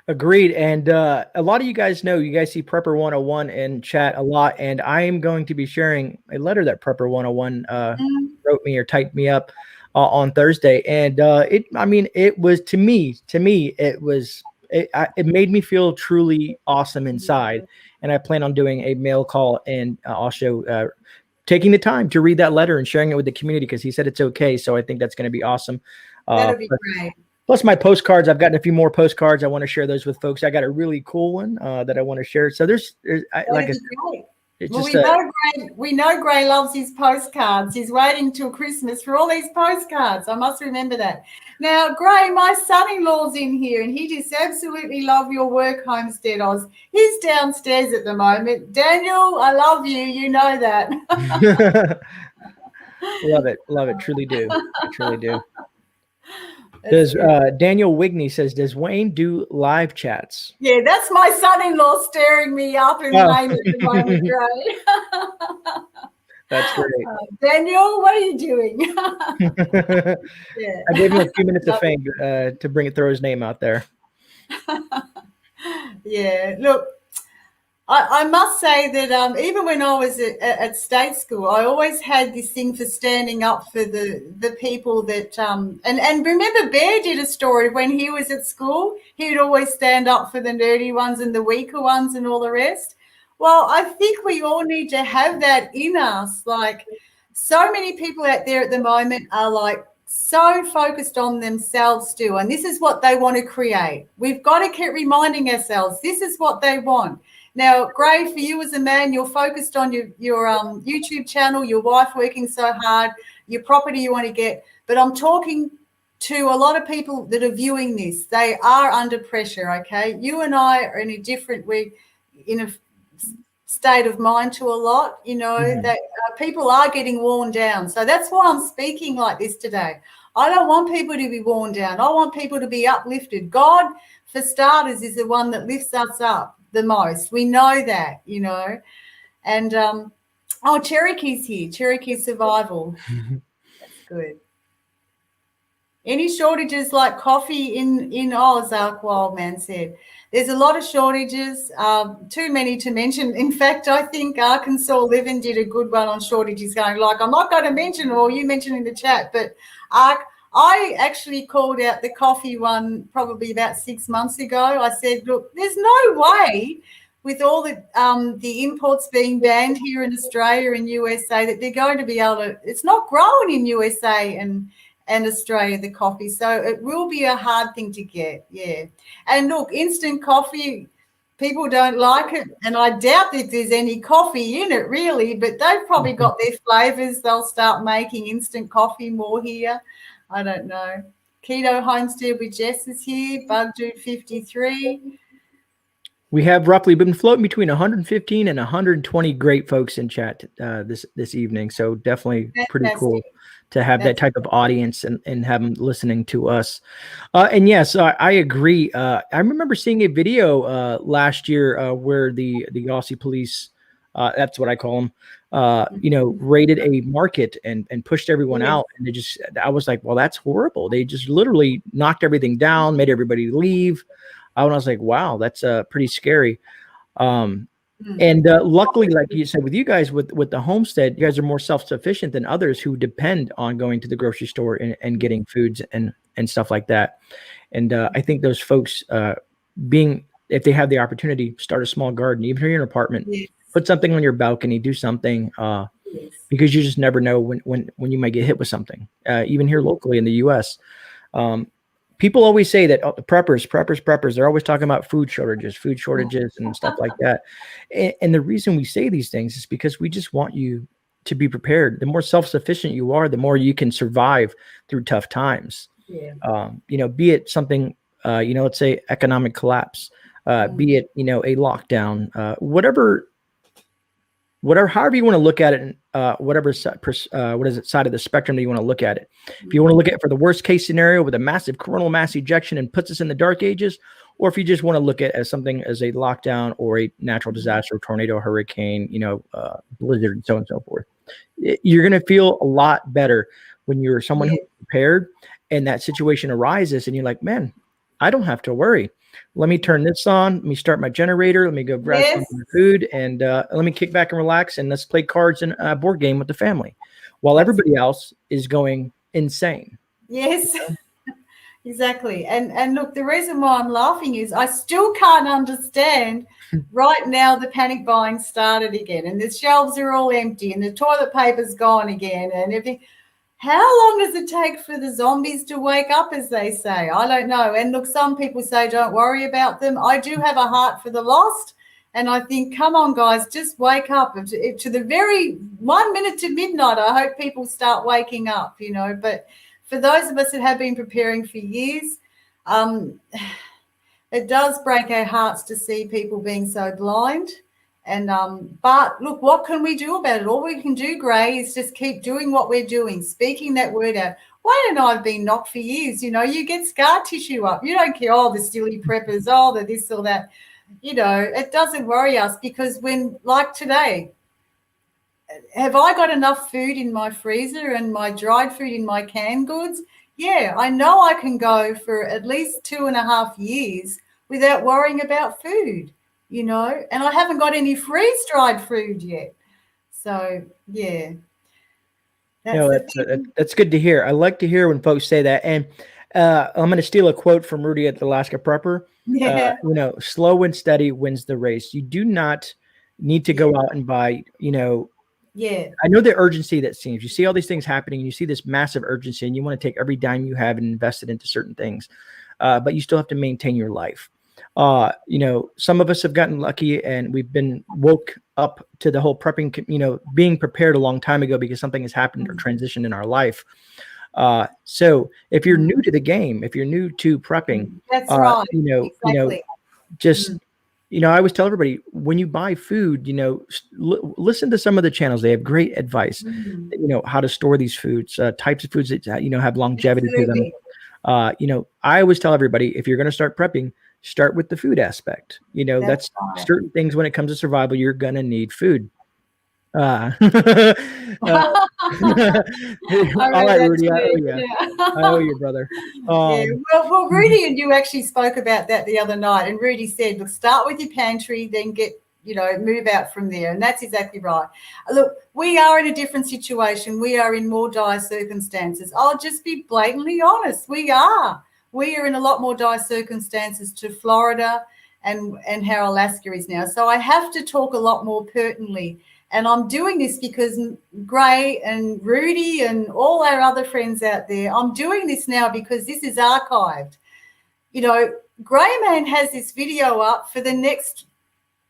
Agreed. And a lot of you guys know, you guys see Prepper 101 in chat a lot. And I am going to be sharing a letter that Prepper 101 wrote me or typed me up on Thursday. And it was to me, it made me feel truly awesome inside. And I plan on doing a mail call and also taking the time to read that letter and sharing it with the community because he said it's okay. So I think that's going to be awesome. That'll be great. Plus my postcards. I've gotten a few more postcards. I want to share those with folks. I got a really cool one that I want to share. So we know Grey loves his postcards. He's waiting till Christmas for all these postcards. I must remember that. Now, Grey, my son-in-law's in here and he just absolutely love your work, Homestead Oz. He's downstairs at the moment. Daniel, I love you. You know that. Love it. Truly do. Truly do. Does Daniel Wigney says, does Wayne do live chats? Yeah, that's my son-in-law staring me up in the name at the moment, Grey. That's great. Daniel, what are you doing? I gave him a few minutes of fame to throw his name out there. Yeah, look, I must say that even when I was at state school, I always had this thing for standing up for the people that and remember Bear did a story when he was at school. He would always stand up for the nerdy ones and the weaker ones and all the rest. Well, I think we all need to have that in us. Like so many people out there at the moment are like so focused on themselves still, and this is what they want to create. We've got to keep reminding ourselves this is what they want. Now, Gray, for you as a man, you're focused on your YouTube channel, your wife working so hard, your property you want to get. But I'm talking to a lot of people that are viewing this. They are under pressure, okay? You and I are in a different, we're in a state of mind to a lot, that people are getting worn down. So that's why I'm speaking like this today. I don't want people to be worn down. I want people to be uplifted. God, for starters, is the one that lifts us up the most. We know that, And Cherokee's here. Cherokee Survival. That's good. Any shortages like coffee in Oz, Wildman said. There's a lot of shortages, too many to mention. In fact, I think Arkansas Living did a good one on shortages, going like, I'm not going to mention, or you mentioned in the chat, but I actually called out the coffee one probably about 6 months ago. I said, look, there's no way with all the imports being banned here in Australia and USA that they're going to be able to, it's not growing in USA and Australia, the coffee. So it will be a hard thing to get, yeah. And look, instant coffee, people don't like it, and I doubt that there's any coffee in it really, but they've probably got their flavors. They'll start making instant coffee more here. I don't know. Keto Homestead with Jess is here. Bug Dude 53. We have roughly been floating between 115 and 120 great folks in chat this evening. So definitely pretty cool to have that type of audience and have them listening to us. And yes, I agree. I remember seeing a video last year where the Aussie police, that's what I call them, raided a market and pushed everyone out. And I was like, well, that's horrible. They just literally knocked everything down, made everybody leave. And I was like, wow, that's pretty scary. And luckily, like you said, with you guys, with the homestead, you guys are more self-sufficient than others who depend on going to the grocery store and getting foods and stuff like that. And I think those folks if they have the opportunity, start a small garden, even here in your apartment, put something on your balcony, do something, because you just never know when you might get hit with something. Even here locally in the U.S., people always say that preppers, they're always talking about food shortages and stuff like that. And the reason we say these things is because we just want you to be prepared. The more self-sufficient you are, the more you can survive through tough times. Be it something, let's say economic collapse, be it, a lockdown, however you want to look at it, whatever side of the spectrum that you want to look at it. If you want to look at it for the worst case scenario with a massive coronal mass ejection and puts us in the dark ages, or if you just want to look at it as something as a lockdown or a natural disaster, tornado, hurricane, blizzard, and so on and so forth, you're going to feel a lot better when you're someone who's prepared and that situation arises and you're like, man, I don't have to worry. Let me turn this on. Let me start my generator. Let me go grab some food and let me kick back and relax and let's play cards and a board game with the family while everybody else is going insane. Yes, exactly. And look, the reason why I'm laughing is I still can't understand right now the panic buying started again and the shelves are all empty and the toilet paper's gone again and everything. How long does it take for the zombies to wake up, as they say? I don't know. And look, some people say don't worry about them. I do have a heart for the lost. And I think, come on, guys, just wake up. To the very 1 minute to midnight, I hope people start waking up, But for those of us that have been preparing for years, it does break our hearts to see people being so blind. And but look, what can we do about it? All we can do, Gray, is just keep doing what we're doing, speaking that word out. Wayne and I have been knocked for years. You get scar tissue up. You don't care, the silly preppers, the this or that. It doesn't worry us because when, like today, have I got enough food in my freezer and my dried food in my canned goods? Yeah, I know I can go for at least 2.5 years without worrying about food. And I haven't got any freeze-dried food yet. So, yeah. That's good to hear. I like to hear when folks say that. And I'm going to steal a quote from Rudy at the Alaska Prepper. Yeah. Slow and steady wins the race. You do not need to go out and buy, Yeah. I know the urgency that seems. You see all these things happening, and you see this massive urgency, and you want to take every dime you have and invest it into certain things, but you still have to maintain your life. Some of us have gotten lucky, and we've been woke up to the whole prepping, being prepared a long time ago because something has happened or transitioned in our life. So if you're new to the game, if you're new to prepping, that's right. Exactly. I always tell everybody, when you buy food, listen to some of the channels. They have great advice, how to store these foods, types of foods that, have longevity Absolutely. to them. I always tell everybody, if you're going to start prepping, start with the food aspect. That's right. certain things when it comes to survival, you're going to need food. All right, Rudy. I owe you, brother. Well, Rudy and you actually spoke about that the other night, and Rudy said, look, start with your pantry, then move out from there. And that's exactly right. Look, we are in a different situation. We are in more dire circumstances. I'll just be blatantly honest. We are in a lot more dire circumstances to Florida and how Alaska is now. So I have to talk a lot more pertinently. And I'm doing this because Grey and Rudy and all our other friends out there, I'm doing this now because this is archived. GreyMan has this video up for the next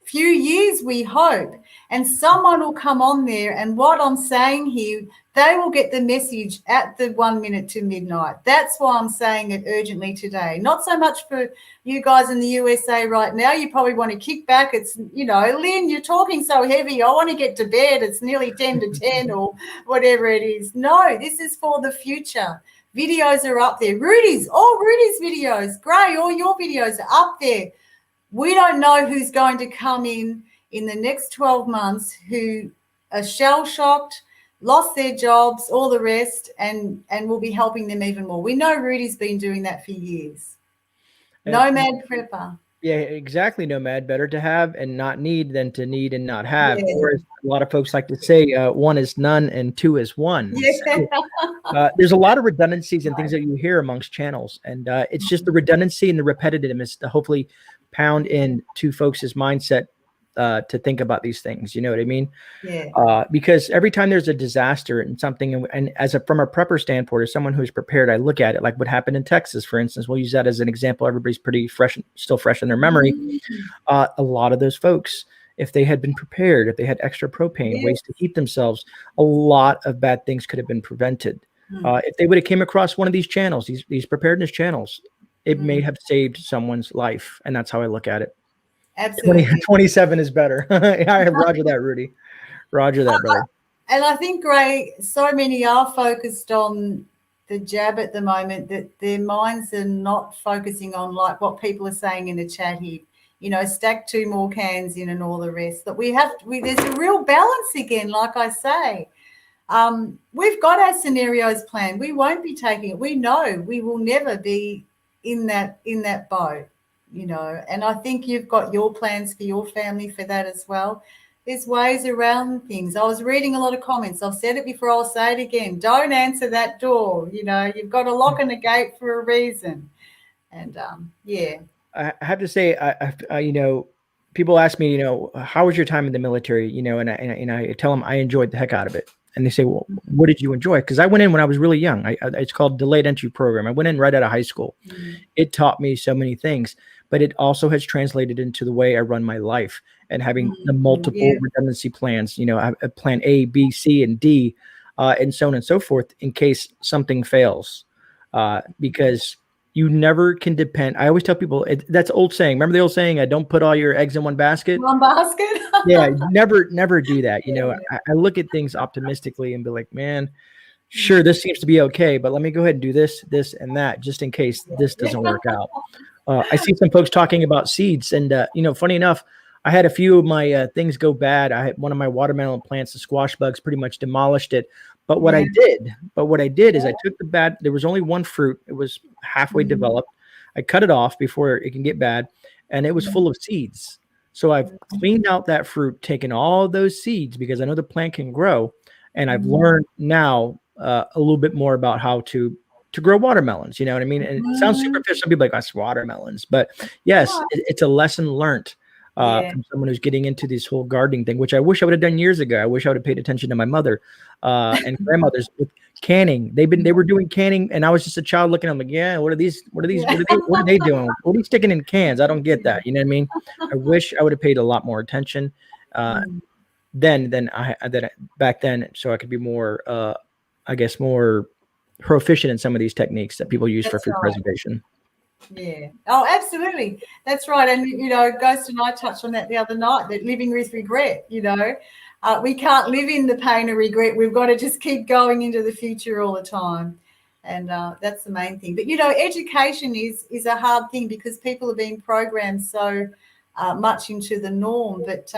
few years, we hope, and someone will come on there, and what I'm saying here, they will get the message at the 1 minute to midnight. That's why I'm saying it urgently today. Not so much for you guys in the USA right now. You probably want to kick back. It's, Lynn, you're talking so heavy. I want to get to bed. It's nearly 10 to 10 or whatever it is. No, this is for the future. Videos are up there. All Rudy's videos, Grey, all your videos are up there. We don't know who's going to come in the next 12 months who are shell-shocked, lost their jobs, all the rest, and we'll be helping them even more. We know Rudy's been doing that for years. Nomad prepper. Yeah, exactly. Nomad. Better to have and not need than to need and not have. Yeah. Or as a lot of folks like to say, one is none and two is one. Yeah. So, there's a lot of redundancies and things that you hear amongst channels. And it's just the redundancy and the repetitiveness to hopefully pound into folks' mindset to think about these things. You know what I mean? Yeah. Because every time there's a disaster and something, and from a prepper standpoint, as someone who's prepared, I look at it like what happened in Texas, for instance. We'll use that as an example. Everybody's pretty still fresh in their memory. A lot of those folks, if they had been prepared, if they had extra propane, ways to heat themselves, a lot of bad things could have been prevented. If they would have came across one of these channels, these preparedness channels, it may have saved someone's life. And that's how I look at it. Absolutely. 27 is better. Roger that, Rudy. Roger that, brother. And I think, Grey, so many are focused on the jab at the moment that their minds are not focusing on like what people are saying in the chat here. Stack 2 more cans in and all the rest. That there's a real balance again, like I say. We've got our scenarios planned. We won't be taking it. We know we will never be in that boat, and I think you've got your plans for your family for that as well. There's ways around things. I was reading a lot of comments. I've said it before, I'll say it again. Don't answer that door. You've got a lock and a gate for a reason. And I have to say, people ask me, how was your time in the military? And I tell them I enjoyed the heck out of it. And they say, well, what did you enjoy? Because I went in when I was really young. It's called delayed entry program. I went in right out of high school. It taught me so many things, but it also has translated into the way I run my life and having the multiple redundancy plans, plan A, B, C, and D, and so on and so forth in case something fails. Because you never can depend. I always tell people that's old saying. Remember the old saying, don't put all your eggs in one basket? One basket? Yeah, never do that. I look at things optimistically and be like, man, sure, this seems to be okay, but let me go ahead and do this, and that, just in case this doesn't work out. I see some folks talking about seeds, and funny enough, I had a few of my things go bad. I had one of my watermelon plants, the squash bugs pretty much demolished it. But what I did is I took the bad, there was only one fruit. It was halfway developed. I cut it off before it can get bad, and it was full of seeds. So I've cleaned out that fruit, taken all those seeds because I know the plant can grow. And I've learned now a little bit more about how to grow watermelons. You know what I mean? And it sounds superficial. Some people are like, that's watermelons. But yes, it's a lesson learned. Yeah. from someone who's getting into this whole gardening thing, which I wish I would have done years ago. I wish I would have paid attention to my mother and grandmothers with canning. They were doing canning, and I was just a child looking at them like, yeah, what are they doing? What are they sticking in cans? I don't get that. You know what I mean? I wish I would have paid a lot more attention than back then, so I could be more, I guess, more proficient in some of these techniques that people use for food preservation. Yeah. Oh, absolutely. That's right. And, Ghost and I touched on that the other night, that living with regret, we can't live in the pain of regret. We've got to just keep going into the future all the time. And that's the main thing. But, education is a hard thing because people are being programmed so much into the norm. But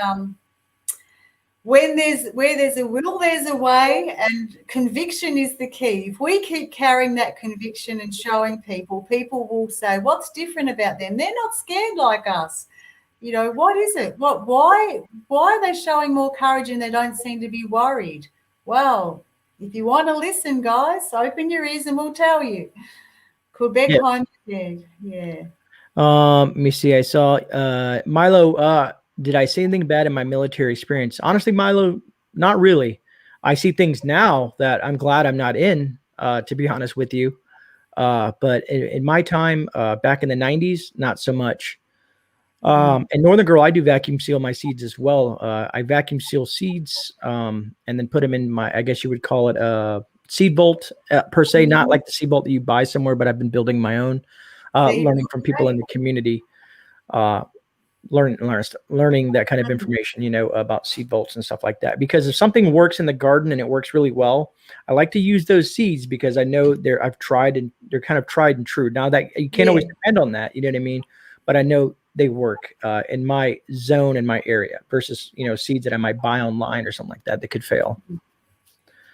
where there's a will, there's a way, and conviction is the key. If we keep carrying that conviction and showing people will say, what's different about them? They're not scared like us. What is it? Why are they showing more courage and they don't seem to be worried? Well, if you want to listen, guys, open your ears and we'll tell you. Quebec Homestead. Yeah. Let me see. I saw Milo. Did I say anything bad in my military experience? Honestly, Milo, not really. I see things now that I'm glad I'm not in, to be honest with you. But in my time, back in the 90s, not so much. And Northern Girl, I do vacuum seal my seeds as well. I vacuum seal seeds and then put them in my, I guess you would call it a seed vault per se, not like the seed vault that you buy somewhere, but I've been building my own, learning from people in the community. Learning that kind of information, about seed vaults and stuff like that. Because if something works in the garden and it works really well, I like to use those seeds because I know I've tried and they're kind of tried and true. Now that you can't always depend on that, you know what I mean? But I know they work in my zone, in my area versus, seeds that I might buy online or something like that could fail.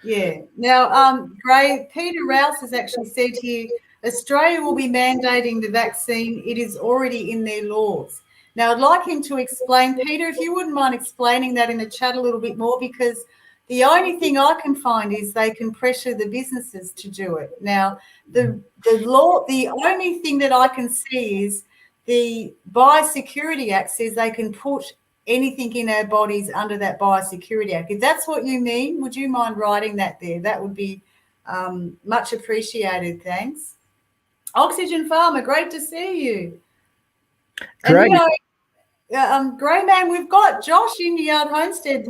Yeah. Now, Gray, Peter Rouse has actually said here, Australia will be mandating the vaccine. It is already in their laws. Now, I'd like him to explain, Peter, if you wouldn't mind explaining that in the chat a little bit more, because the only thing I can find is they can pressure the businesses to do it. Now, the law, the only thing that I can see is the Biosecurity Act says they can put anything in our bodies under that Biosecurity Act. If that's what you mean, would you mind writing that there? That would be much appreciated. Thanks. Oxygen Farmer, great to see you. Great. And GreyMan, we've got Josh in Yard Homestead.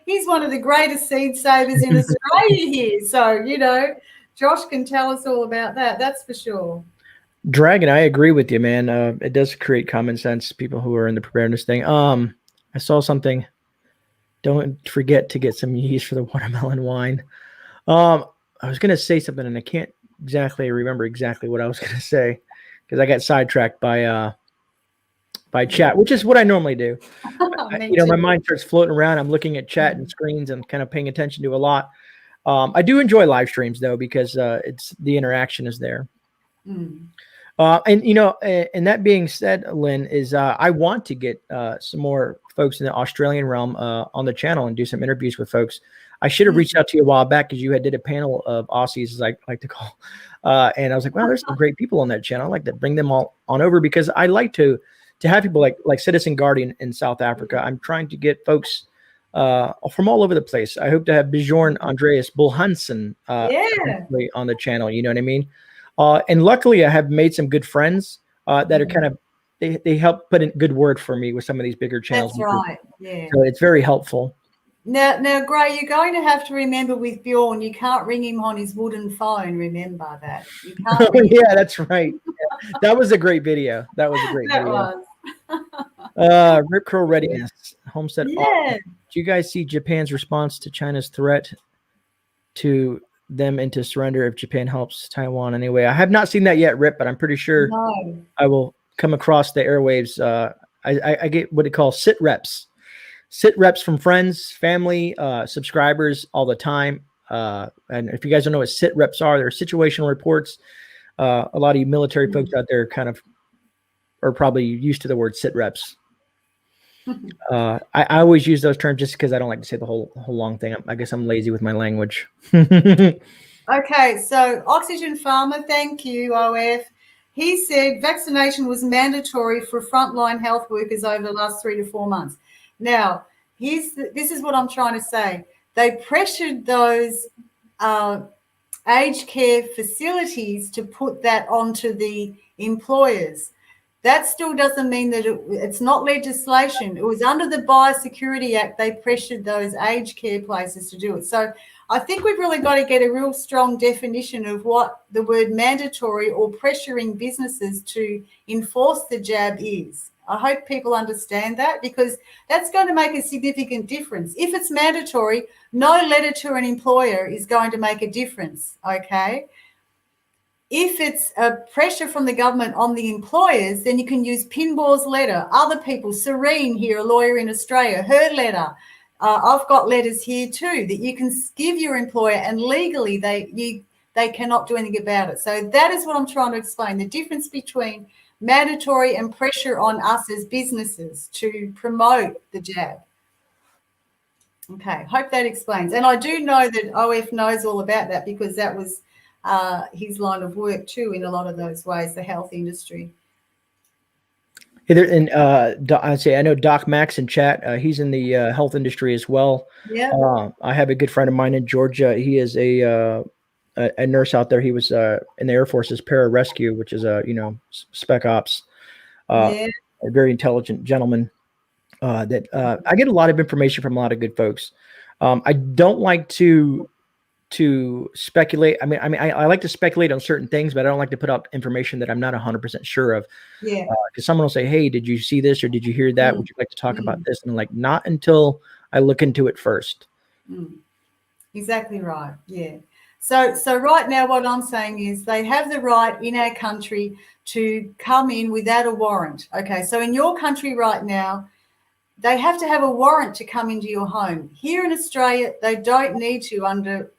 He's one of the greatest seed savers in Australia here. So, Josh can tell us all about that. That's for sure. Dragon, I agree with you, man. It does create common sense, people who are in the preparedness thing. I saw something. Don't forget to get some yeast for the watermelon wine. I was going to say something, and I can't remember exactly what I was going to say because I got sidetracked by chat, which is what I normally do. My mind starts floating around. I'm looking at chat and screens and kind of paying attention to a lot. I do enjoy live streams though, because it's the interaction is there. And that being said, Lynn, is I want to get some more folks in the Australian realm on the channel and do some interviews with folks. I should have reached out to you a while back because you did a panel of Aussies, as I like to call. And I was like, wow, there's some great people on that channel. I like to bring them all on over because I like to have people like Citizen Guardian in South Africa. I'm trying to get folks from all over the place. I hope to have Bjorn Andreas Bullhansen on the channel. You know what I mean? And luckily, I have made some good friends that are kind of they help put in good word for me with some of these bigger channels. That's right. Yeah. So it's very helpful. Now, Gray, you're going to have to remember with Bjorn, you can't ring him on his wooden phone. Remember that. You can't yeah, that's right. Yeah. That was a great video. That was a great video. Rip Curl Readiness Homestead. Yeah. Do you guys see Japan's response to China's threat to them into surrender if Japan helps Taiwan anyway? I have not seen that yet, Rip, but I'm pretty sure I will come across the airwaves. I get what they call sit reps from friends, family, subscribers all the time. And if you guys don't know what sit reps are, they're situational reports. A lot of you military folks out there kind of are probably used to the word sit reps. I always use those terms just because I don't like to say the whole long thing. I guess I'm lazy with my language. Okay, so Oxygen Farmer, thank you, OF. He said vaccination was mandatory for frontline health workers over the last 3 to 4 months. Now, this is what I'm trying to say. They pressured those aged care facilities to put that onto the employers. That still doesn't mean that it's not legislation. It was under the Biosecurity Act. They pressured those aged care places to do it. So I think we've really got to get a real strong definition of what the word mandatory or pressuring businesses to enforce the jab is. I hope people understand that, because that's going to make a significant difference. If it's mandatory, no letter to an employer is going to make a difference, okay? If it's a pressure from the government on the employers, then you can use Pinball's letter, other people, Serene here, a lawyer in Australia, her letter. I've got letters here too that you can give your employer, and legally they cannot do anything about it. So that is what I'm trying to explain, the difference between mandatory and pressure on us as businesses to promote the jab. Okay, hope that explains. And I do know that OF knows all about that, because that was his line of work too in a lot of those ways, the health industry. And I know Doc Max in chat. He's in the health industry as well. Yeah. I have a good friend of mine in Georgia. He is a nurse out there. He was in the Air Force's pararescue, which is spec ops. A very intelligent gentleman. That I get a lot of information from a lot of good folks. I don't like to speculate. I mean, I like to speculate on certain things, but I don't like to put out information that I'm not 100% sure of. Yeah. Because someone will say, "Hey, did you see this or did you hear that? Would you like to talk about this?" And I'm like, not until I look into it first. Exactly right. Yeah. So right now, what I'm saying is they have the right in our country to come in without a warrant. Okay. So in your country right now, they have to have a warrant to come into your home. Here in Australia, they don't need to under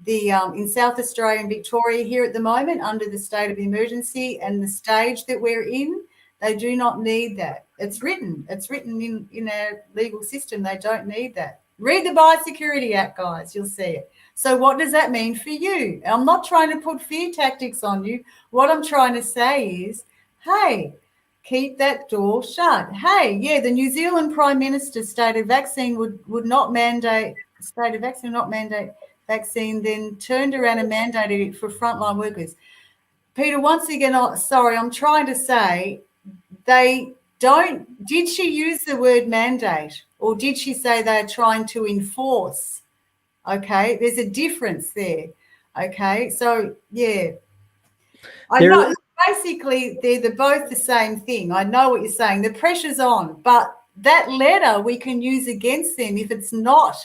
the in South Australia and Victoria here at the moment, under the state of emergency and the stage that we're in, they do not need that. It's written in our legal system. They don't need that. Read the Biosecurity Act, guys. You'll see it. So what does that mean for you? I'm not trying to put fear tactics on you. What I'm trying to say is, hey, keep that door shut. Hey, yeah, the New Zealand Prime Minister stated vaccine would not mandate, vaccine, then turned around and mandated it for frontline workers. Peter, once again, sorry, I'm trying to say they don't, did she use the word mandate, or did she say they're trying to enforce? Okay, there's a difference there. Okay, so yeah, I know basically they're both the same thing. I know what you're saying. The pressure's on, but that letter we can use against them if it's not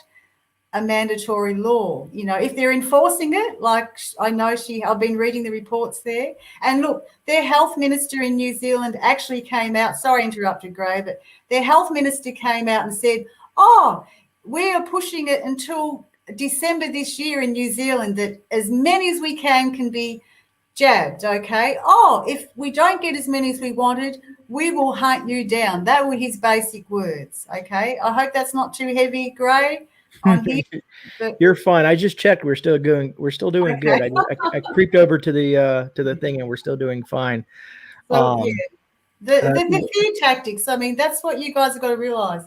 a mandatory law. If they're enforcing it, like I know I've been reading the reports there. And look, their health minister in New Zealand actually came out, sorry, interrupted Gray, but their health minister came out and said, we are pushing it until December this year in New Zealand that as many as we can be jabbed, okay? If we don't get as many as we wanted, we will hunt you down. That were his basic words, okay? I hope that's not too heavy, Gray, on here. But you're fine. I just checked. We're still doing okay. good. I creeped over to the thing, and we're still doing fine. So the fear tactics, I mean, that's what you guys have got to realize.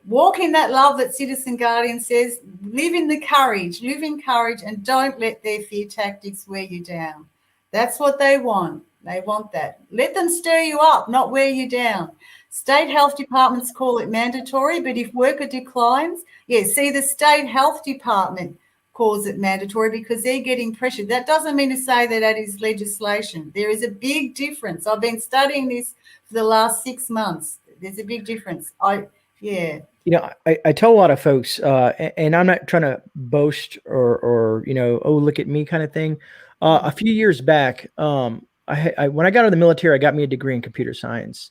Walk in that love that Citizen Guardian says, live in courage, and don't let their fear tactics wear you down. That's what they want. They want that. Let them stir you up, not wear you down. State health departments call it mandatory, but if worker declines, the state health department calls it mandatory because they're getting pressured. That doesn't mean to say that is legislation. There is a big difference. I've been studying this for the last 6 months. There's a big difference. I tell a lot of folks, and I'm not trying to boast or look at me kind of thing. A few years back, when I got out of the military, I got me a degree in computer science.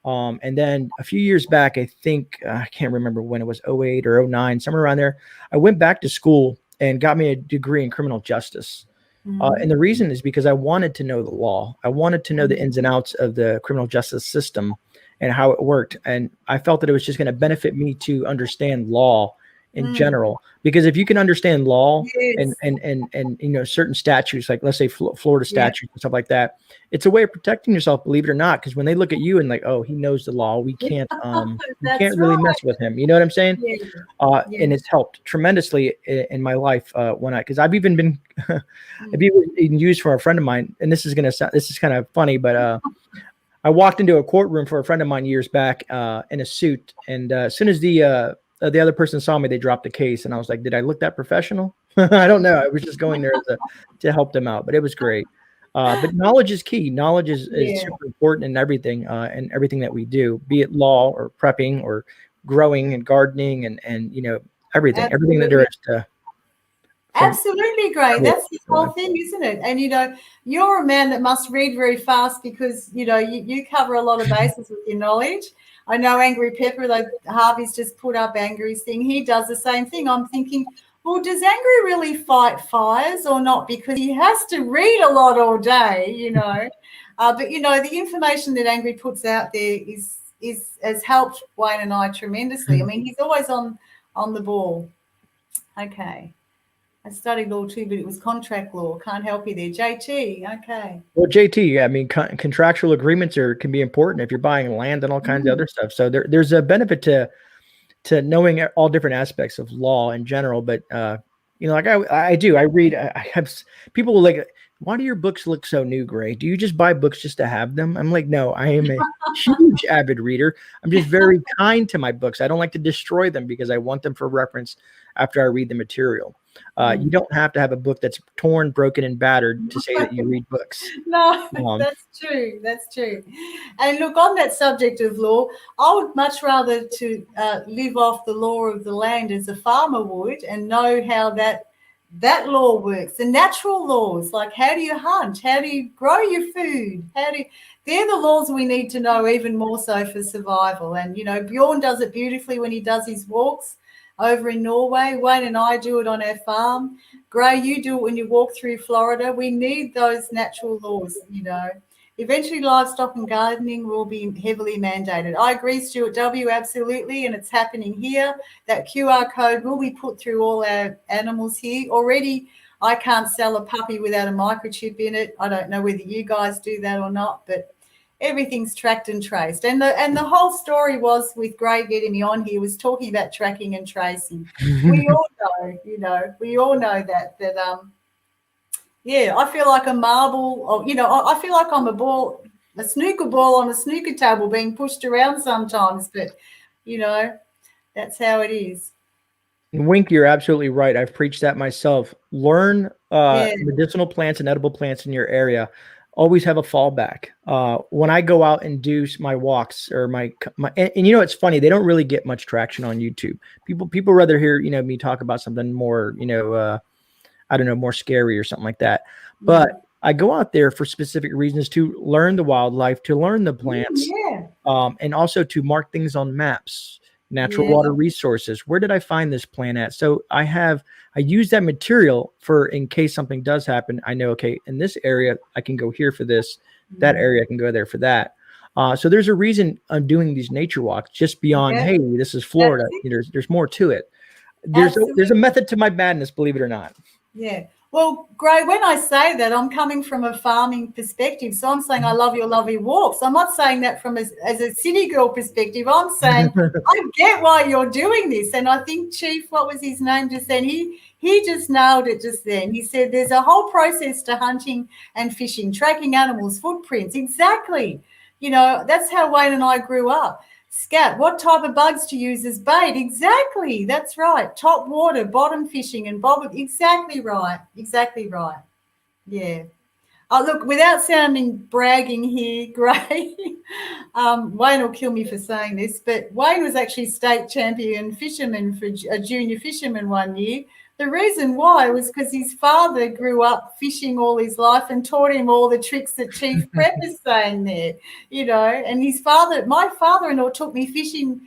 And then a few years back, I think, I can't remember when it was, 08 or 09, somewhere around there, I went back to school and got me a degree in criminal justice. And the reason is because I wanted to know the law. I wanted to know the ins and outs of the criminal justice system and how it worked. And I felt that it was just going to benefit me to understand law in general, because if you can understand law Yes. and you know, certain statutes, like let's say Florida Yeah. statutes and stuff like that, it's a way of protecting yourself, believe it or not, because when they look at you and like, oh, he knows the law, we can't That's really right. mess with him. You know what I'm saying? Yeah. Yeah. And it's helped tremendously in my life because I've even been I've even used for a friend of mine, and this is kind of funny, but I walked into a courtroom for a friend of mine years back in a suit, and as soon as the other person saw me, they dropped the case, and I was like, "Did I look that professional?" I don't know. I was just going there to help them out, but it was great. But knowledge is key. Knowledge is super important in everything that we do, be it law or prepping or growing and gardening and you know, everything that there is to. Absolutely, Grey. That's the whole thing, isn't it? And, you know, you're a man that must read very fast because, you know, you cover a lot of bases with your knowledge. I know Angry Pepper, like Harvey's just put up Angry's thing. He does the same thing. I'm thinking, well, does Angry really fight fires or not? Because he has to read a lot all day, you know. But, you know, the information that Angry puts out there has helped Wayne and I tremendously. I mean, he's always on the ball. Okay. I studied law too, but it was contract law. Can't help you there. JT, okay. Well, JT, I mean, contractual agreements can be important if you're buying land and all kinds of other stuff. So there's a benefit to knowing all different aspects of law in general. But you know, like I read. I have people will like, why do your books look so new, Grey? Do you just buy books just to have them? I'm like, no, I am a huge avid reader. I'm just very kind to my books. I don't like to destroy them because I want them for reference after I read the material. You don't have to have a book that's torn, broken, and battered to say that you read books. No, that's true. That's true. And look, on that subject of law, I would much rather to live off the law of the land as a farmer would and know how that law works. The natural laws, like how do you hunt? How do you grow your food? They're the laws we need to know even more so for survival. And, you know, Bjorn does it beautifully when he does his walks over in Norway. Wayne and I do it on our farm. Grey, you do it when you walk through Florida. We need those natural laws, you know. Eventually, livestock and gardening will be heavily mandated. I agree, Stuart W., absolutely, and it's happening here. That QR code will be put through all our animals here. Already, I can't sell a puppy without a microchip in it. I don't know whether you guys do that or not, but everything's tracked and traced. And the whole story was with Grey getting me on here was talking about tracking and tracing. We all know, you know, that yeah, I feel like a marble, or, you know, I feel like I'm a snooker ball on a snooker table being pushed around sometimes, but, you know, that's how it is. Wink, you're absolutely right. I've preached that myself. Learn medicinal plants and edible plants in your area. Always have a fallback. When I go out and do my walks or my and you know, it's funny, they don't really get much traction on YouTube. People rather hear, you know, me talk about something more, you know, I don't know, more scary or something like that. But I go out there for specific reasons to learn the wildlife, to learn the plants, and also to mark things on maps, natural water resources. Where did I find this plant at? So I use that material for in case something does happen. I know, okay, in this area, I can go here for this, that area, I can go there for that. So there's a reason I'm doing these nature walks just beyond, hey, this is Florida. There's more to it. There's a method to my madness, believe it or not. Yeah. Well, Grey, when I say that, I'm coming from a farming perspective. So I'm saying I love your lovely walks. I'm not saying that from as a city girl perspective. I'm saying I get why you're doing this. And I think Chief, what was his name just then? He just nailed it just then. He said there's a whole process to hunting and fishing, tracking animals, footprints. Exactly. You know, that's how Wayne and I grew up. Scat, what type of bugs to use as bait? Exactly, that's right. Top water, bottom fishing and bobbing. Exactly right. Yeah. Oh, look, without sounding bragging here, Grey, Wayne will kill me for saying this, but Wayne was actually state champion fisherman for a junior fisherman one year. The reason why was because his father grew up fishing all his life and taught him all the tricks that Chief Prep is saying there, you know. And my father-in-law took me fishing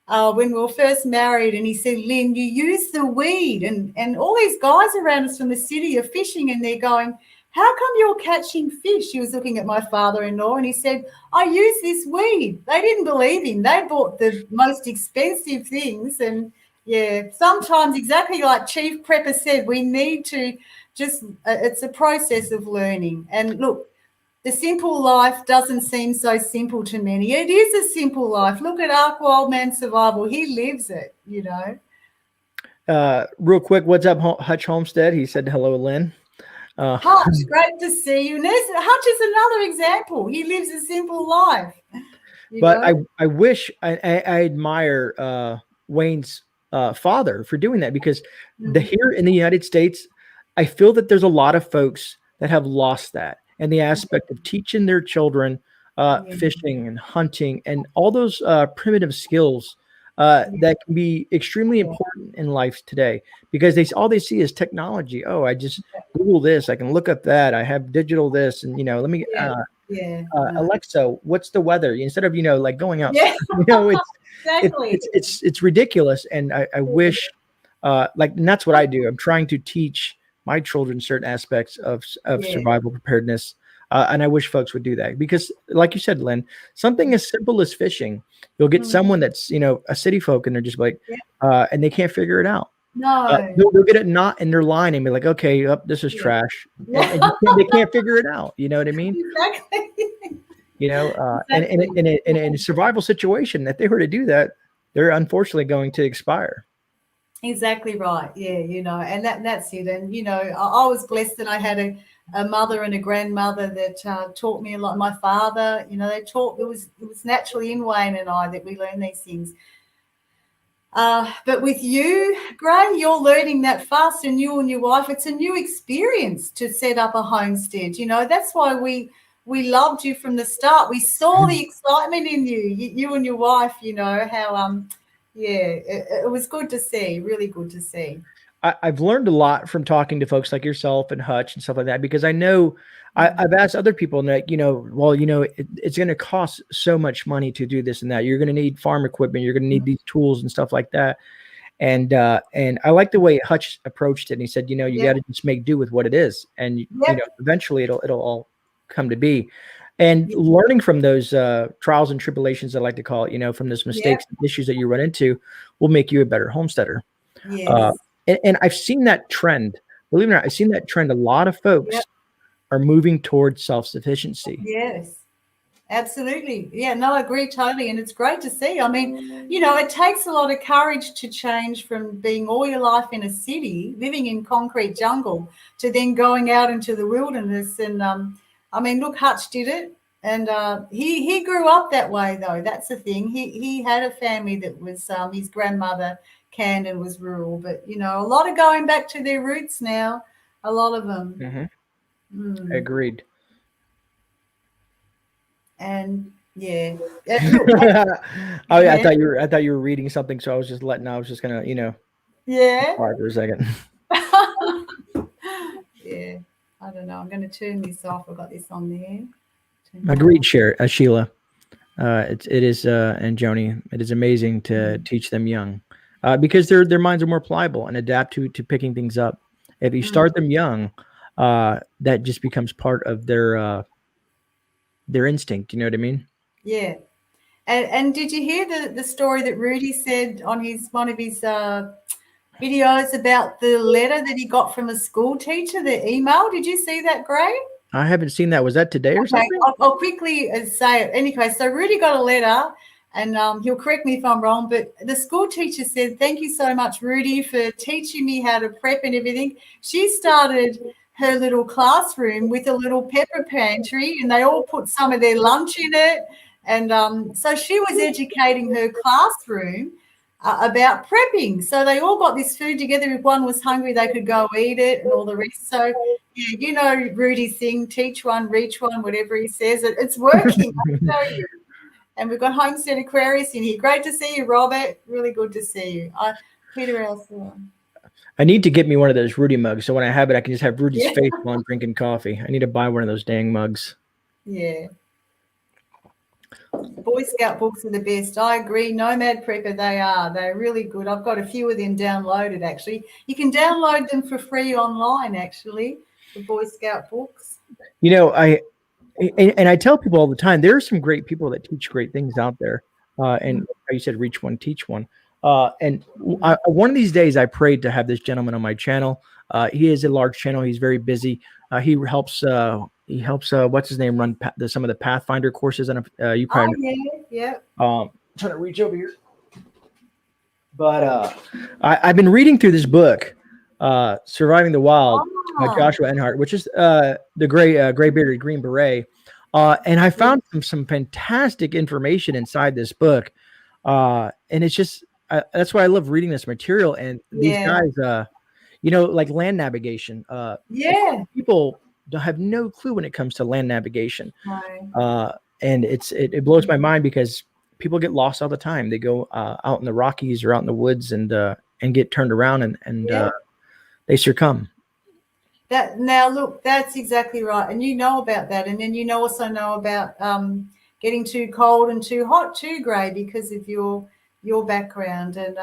when we were first married, and he said, Lynn, you use the weed. And all these guys around us from the city are fishing, and they're going, how come you're catching fish? He was looking at my father-in-law, and he said, I use this weed. They didn't believe him. They bought the most expensive things, and Yeah, sometimes exactly like Chief Prepper said, we need to just, it's a process of learning. And look, the simple life doesn't seem so simple to many. It is a simple life. Look at Ark Wildman Survival. He lives it, you know. Real quick, what's up, Hutch Homestead? He said hello, Lynn. Hutch, great to see you. Hutch is another example. He lives a simple life. But I wish I admire Wayne's father for doing that, because here in the United States, I feel that there's a lot of folks that have lost that, and the aspect of teaching their children fishing and hunting and all those primitive skills that can be extremely important in life today, because all they see is technology. Oh, I just Google this, I can look up that, I have digital this, and let me Alexa, what's the weather? Instead of like going out, exactly. it's ridiculous. And I wish and that's what I do. I'm trying to teach my children certain aspects of survival preparedness. And I wish folks would do that, because like you said, Lynn, something as simple as fishing, you'll get someone that's, a city folk, and they're just like, and they can't figure it out. No, they'll get it not in their line and be like, okay, this is trash. And they can't figure it out. You know what I mean? Exactly. And in a survival situation, if they were to do that, they're unfortunately going to expire. Exactly right. Yeah, and that's it. And I was blessed that I had a mother and a grandmother that taught me a lot. My father, they taught. It was naturally in Wayne and I that we learned these things. But with you, Grey, you're learning that fast, and you and your wife, it's a new experience to set up a homestead. That's why we loved you from the start. We saw the excitement in you and your wife. How it was good to see, really good to see. I've learned a lot from talking to folks like yourself and Hutch and stuff like that, because I know I've asked other people, and it's going to cost so much money to do this and that. You're going to need farm equipment. You're going to need these tools and stuff like that. And I like the way Hutch approached it. And he said, you got to just make do with what it is. And, eventually it'll all come to be. And learning from those trials and tribulations, I like to call it, from those mistakes and issues that you run into, will make you a better homesteader. Yes. And I've seen that trend. Believe it or not, I've seen that trend. A lot of folks are moving towards self-sufficiency. Yes, absolutely. Yeah, no, I agree totally. And it's great to see. I mean, it takes a lot of courage to change from being all your life in a city, living in concrete jungle, to then going out into the wilderness. And look, Hutch did it. And he grew up that way, though. That's the thing. He had a family that was his grandmother, Camden, was rural. But, a lot of going back to their roots now, a lot of them. Agreed. And I thought you were reading something, so I was just gonna quiet for a second. I don't know, I'm going to turn this off. I've got this on there. Agreed, Sheila. It is and Joni, it is amazing to teach them young, because their minds are more pliable and adapt to picking things up. If you start them young, that just becomes part of their instinct. You know what I mean? Yeah. And did you hear the story that Rudy said on one of his videos about the letter that he got from a school teacher, the email? Did you see that, Grey? I haven't seen that. Was that today or something? I'll quickly say it. Anyway, so Rudy got a letter, and he'll correct me if I'm wrong, but the school teacher said, "Thank you so much, Rudy, for teaching me how to prep and everything." She started her little classroom with a little pepper pantry, and they all put some of their lunch in it. And so she was educating her classroom about prepping. So they all got this food together. If one was hungry, they could go eat it and all the rest. So, yeah, Rudy's thing, teach one, reach one, whatever he says. It's working. And we've got Homestead Aquarius in here. Great to see you, Robert. Really good to see you. Peter Elson. I need to get me one of those Rudy mugs, so when I have it, I can just have Rudy's face while I'm drinking coffee. I need to buy one of those dang mugs. Yeah. Boy Scout books are the best. I agree. Nomad Prepper, they are. They're really good. I've got a few of them downloaded, actually. You can download them for free online, actually, the Boy Scout books. I tell people all the time, there are some great people that teach great things out there. And like you said, reach one, teach one. And one of these days, I prayed to have this gentleman on my channel. He is a large channel. He's very busy. He helps. What's his name? Run some of the Pathfinder courses. And you probably. Yeah. Trying to reach over here. But I've been reading through this book, "Surviving the Wild" by Joshua Enhart, which is the gray bearded Green Beret. And I found some fantastic information inside this book. And it's just that's why I love reading this material. And these guys, like land navigation. People don't have no clue when it comes to land navigation. Right. And it blows my mind because people get lost all the time. They go out in the Rockies or out in the woods and get turned around and they succumb. That's exactly right. And you know about that. And then you also know about getting too cold and too hot too, Gray, because of your background. And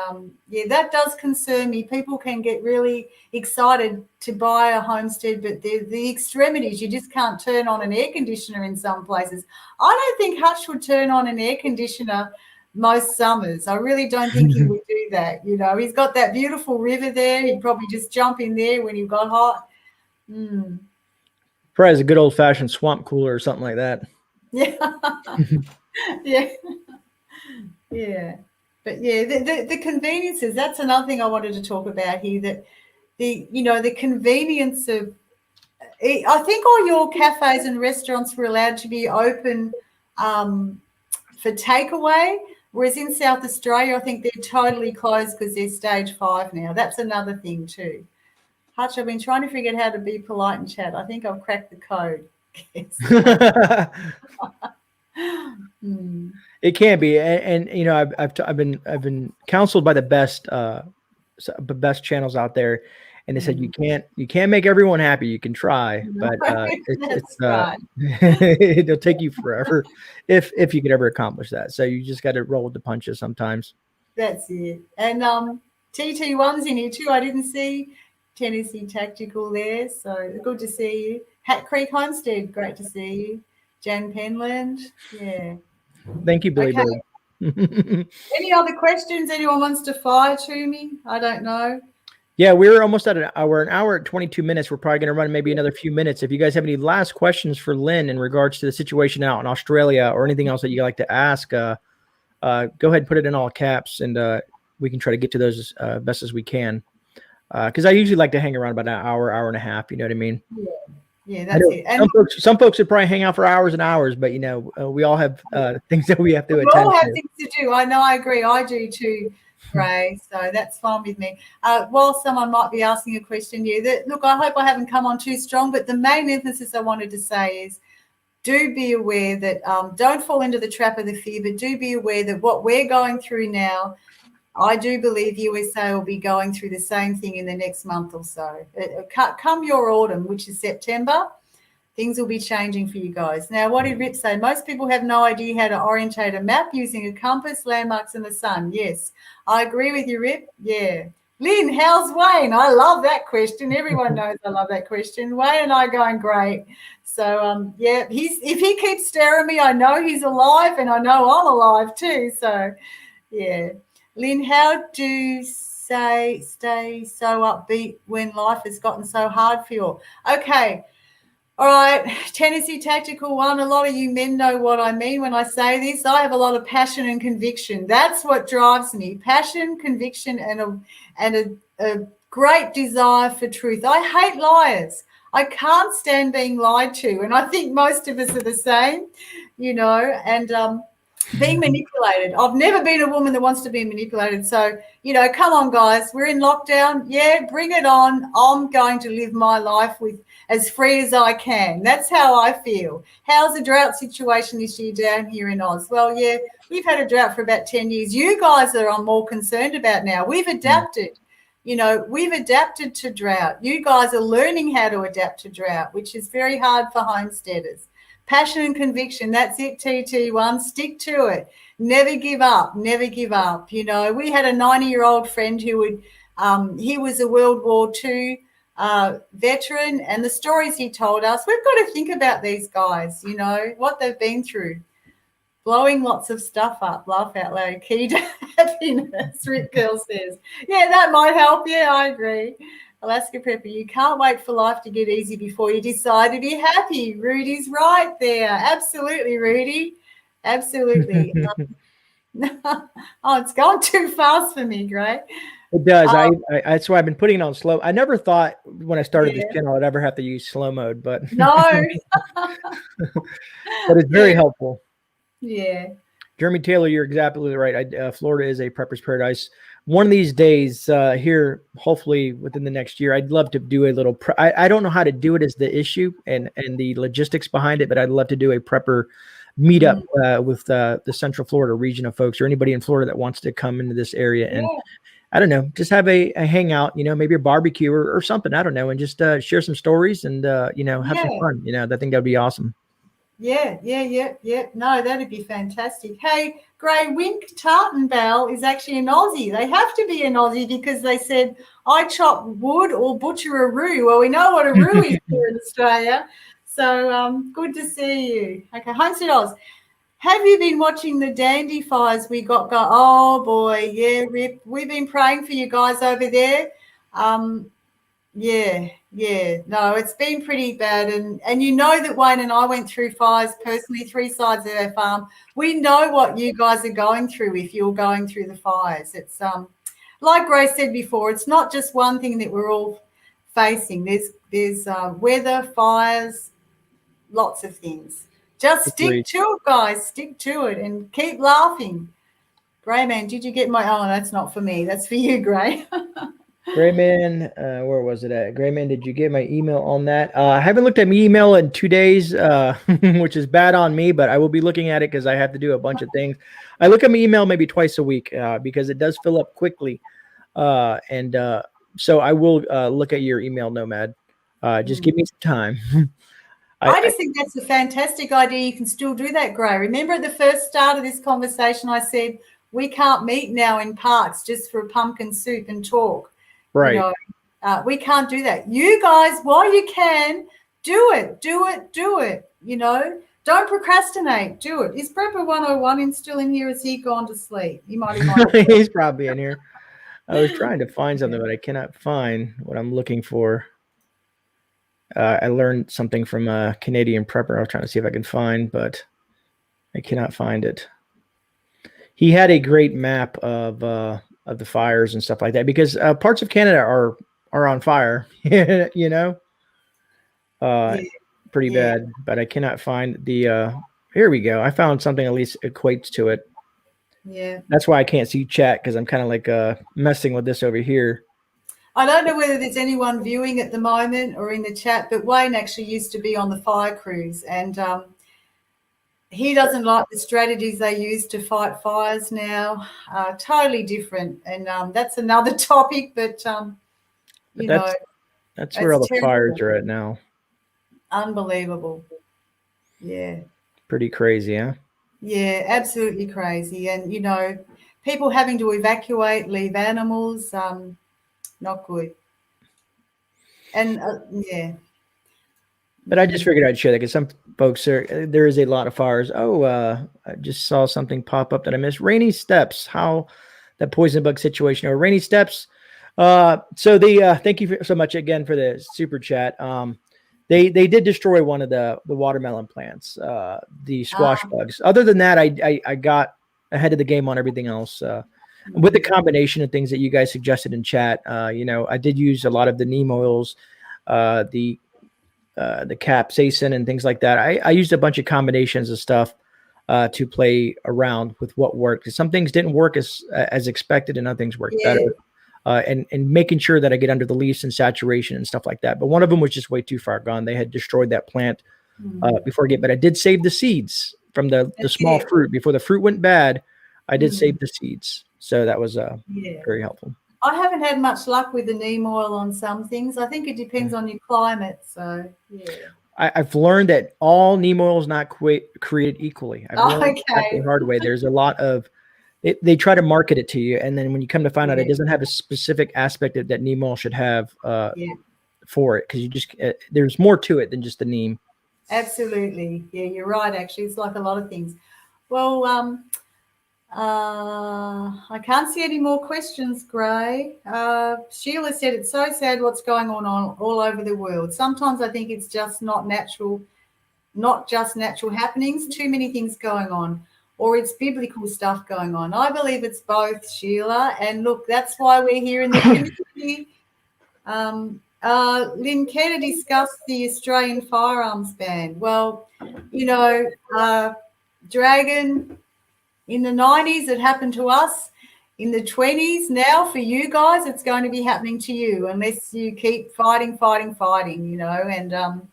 that does concern me. People can get really excited to buy a homestead, but the extremities, you just can't turn on an air conditioner in some places. I don't think Hutch would turn on an air conditioner most summers. I really don't think he would do that. He's got that beautiful river there. He'd probably just jump in there when he got hot. Probably has a good old fashioned swamp cooler or something like that. Yeah. But the conveniences, that's another thing I wanted to talk about here, that the convenience of, I think all your cafes and restaurants were allowed to be open for takeaway, whereas in South Australia, I think they're totally closed because they're stage 5 now. That's another thing too. Hutch, I've been trying to figure out how to be polite in chat. I think I've cracked the code. It can be, and I've been counseled by the best channels out there, and they said you can't make everyone happy. You can try, but it'll take you forever if you could ever accomplish that. So you just got to roll with the punches sometimes. That's it. And TT1's in here too. I didn't see Tennessee Tactical there, so good to see you. Hat Creek Homestead, great to see you. Jan Penland, yeah. Thank you, Billy Bird. Any other questions anyone wants to fire to me? I don't know. Yeah, we're almost at an hour at 22 minutes. We're probably going to run maybe another few minutes. If you guys have any last questions for Lynn in regards to the situation out in Australia or anything else that you like to ask, go ahead and put it in all caps, and we can try to get to those as best as we can. Because I usually like to hang around about an hour and a half. You know what I mean? Yeah, that's it. And some folks would probably hang out for hours and hours, but we all have things that we have to attend to. We all have things to do. I know. I agree. I do too, Gray. So that's fine with me. While someone might be asking a question here, look, I hope I haven't come on too strong, but the main emphasis I wanted to say is, do be aware that don't fall into the trap of the fear, but do be aware that what we're going through now, I do believe USA will be going through the same thing in the next month or so. Come your autumn, which is September, things will be changing for you guys. Now, what did Rip say? Most people have no idea how to orientate a map using a compass, landmarks, and the sun. Yes, I agree with you, Rip. Yeah. Lynn, how's Wayne? I love that question. Everyone knows I love that question. Wayne and I are going great. So, if he keeps staring at me, I know he's alive, and I know I'm alive too. So, yeah. Lynn, how do you stay so upbeat when life has gotten so hard for you? Okay. All right. Tennessee Tactical One. A lot of you men know what I mean when I say this. I have a lot of passion and conviction. That's what drives me. Passion, conviction, and a great desire for truth. I hate liars. I can't stand being lied to. And I think most of us are the same, and being manipulated. I've never been a woman that wants to be manipulated. So, come on, guys. We're in lockdown. Yeah, bring it on. I'm going to live my life with as free as I can. That's how I feel. How's the drought situation this year down here in Oz? Well, yeah, we've had a drought for about 10 years. You guys are I'm more concerned about now. We've adapted. We've adapted to drought. You guys are learning how to adapt to drought, which is very hard for homesteaders. Passion and conviction, that's it, TT1. Stick to it. Never give up. Never give up. We had a 90-year-old friend who he was a World War II veteran, and the stories he told us, we've got to think about these guys, what they've been through. blowing lots of stuff up. Laugh out loud. Key to happiness, Rip Girl says. Yeah, that might help. Yeah, I agree. Alaska Prepper, you can't wait for life to get easy before you decide to be happy. Rudy's right there. Absolutely, Rudy. Absolutely. Oh, it's gone too fast for me, Grey. It does. I that's why I've been putting it on slow. I never thought when I started this channel I'd ever have to use slow mode, but no. but it's very helpful. Yeah. Jeremy Taylor, you're exactly right. Florida is a prepper's paradise. One of these days here, hopefully within the next year, I'd love to do a little. I don't know how to do it is the issue and the logistics behind it, but I'd love to do a prepper meetup with the Central Florida region of folks or anybody in Florida that wants to come into this area and I don't know, just have a hangout, maybe a barbecue or something. I don't know, and just share some stories and have some fun. I think that'd be awesome. Yeah. No, that'd be fantastic. Hey, Grey, Wink Tartanbell is actually an Aussie. They have to be an Aussie because they said, I chop wood or butcher a roo. Well, we know what a roo is here in Australia. So good to see you. Okay, Homestead Oz. Have you been watching the dandy fires we got going? Oh, boy, yeah, Rip. We've been praying for you guys over there. Yeah. No, it's been pretty bad. And you know that Wayne and I went through fires personally, 3 sides of our farm. We know what you guys are going through if you're going through the fires. It's like Grace said before, it's not just one thing that we're all facing. There's weather, fires, lots of things. Just stick to it, guys. Stick to it and keep laughing. GreyMan, did you get my... Oh, that's not for me. That's for you, Grey. GreyMan, where was it at? GreyMan, did you get my email on that? I haven't looked at my email in 2 days, which is bad on me, but I will be looking at it because I have to do a bunch of things. I look at my email maybe twice a week because it does fill up quickly. So I will look at your email, Nomad. Just give me some time. I just think that's a fantastic idea. You can still do that, Grey. Remember at the first start of this conversation, I said, we can't meet now in parks just for a pumpkin soup and talk. Right. We can't do that. You guys, while you can, do it. Don't procrastinate. Do it. Is Prepper 101 still in here? Is he gone to sleep? He might have. He's probably in here. I was trying to find something, but I cannot find what I'm looking for. I learned something from a Canadian prepper. I was trying to see if I can find, but I cannot find it. He had a great map of the fires and stuff like that because parts of Canada are on fire, pretty bad. But I cannot find the. Here we go. I found something at least equates to it. Yeah. That's why I can't see chat because I'm kind of like messing with this over here. I don't know whether there's anyone viewing at the moment or in the chat, but Wayne actually used to be on the fire crews and he doesn't like the strategies they use to fight fires now. Totally different. And that's another topic, but, that's where all the fires are at now. Unbelievable. Yeah. Pretty crazy, huh? Yeah, absolutely crazy. And, people having to evacuate, leave animals, not good. And but I just figured I'd share that because some folks there is a lot of fires. I just saw something pop up that I missed. Rainy Steps, how that poison bug situation or Rainy Steps. Thank you so much again for the super chat. They did destroy one of the watermelon plants, the squash bugs. Other than that, I got ahead of the game on everything else. With the combination of things that you guys suggested in chat, I did use a lot of the neem oils, the capsaicin and things like that. I used a bunch of combinations of stuff to play around with what worked. Some things didn't work as expected, and other things worked better. And making sure that I get under the leaves and saturation and stuff like that. But one of them was just way too far gone. They had destroyed that plant before I get. But I did save the seeds from the small fruit before the fruit went bad. I did save the seeds. So that was very helpful. I haven't had much luck with the neem oil on some things. I think it depends on your climate. So, yeah. I've learned that all neem oil is not created equally. I've learned that the hard way. There's a lot of, they try to market it to you. And then when you come to find out it doesn't have a specific aspect that neem oil should have for it. Because you just, there's more to it than just the neem. Absolutely. Yeah, you're right, actually. It's like a lot of things. Well, I can't see any more questions, Grey. Sheila said it's so sad what's going on all over the world. Sometimes I think it's just not just natural happenings, too many things going on, or it's biblical stuff going on. I believe it's both, Sheila. And look, that's why we're here in the community. Lynn Kerr discussed the Australian firearms ban. Well, Dragon, in the 90s, it happened to us. In the 20s, now for you guys, it's going to be happening to you unless you keep fighting, and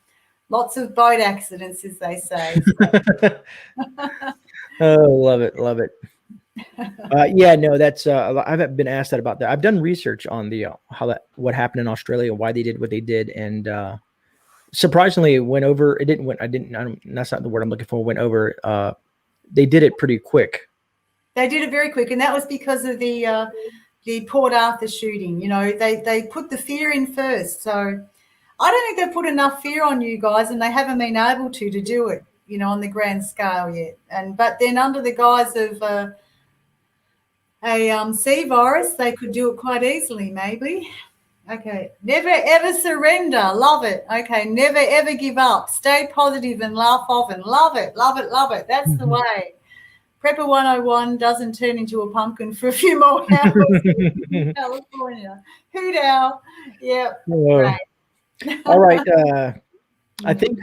lots of boat accidents, as they say. Oh, love it. Love it. Yeah, no, that's I've been asked that about that. I've done research on the what happened in Australia, why they did what they did, and surprisingly, it went over. It didn't went. I didn't. That's not the word I'm looking for. Went over. They did it pretty quick. They did it very quick, and that was because of the Port Arthur shooting. They put the fear in first. So I don't think they've put enough fear on you guys, and they haven't been able to do it, on the grand scale yet. But then under the guise of a C virus, they could do it quite easily, maybe. Okay. Never, ever surrender. Love it. Okay. Never, ever give up. Stay positive and laugh often. Love it. Love it. Love it. That's the way. Prepper 101 doesn't turn into a pumpkin for a few more hours in California. Hoot owl. Yeah. Great. All right. I think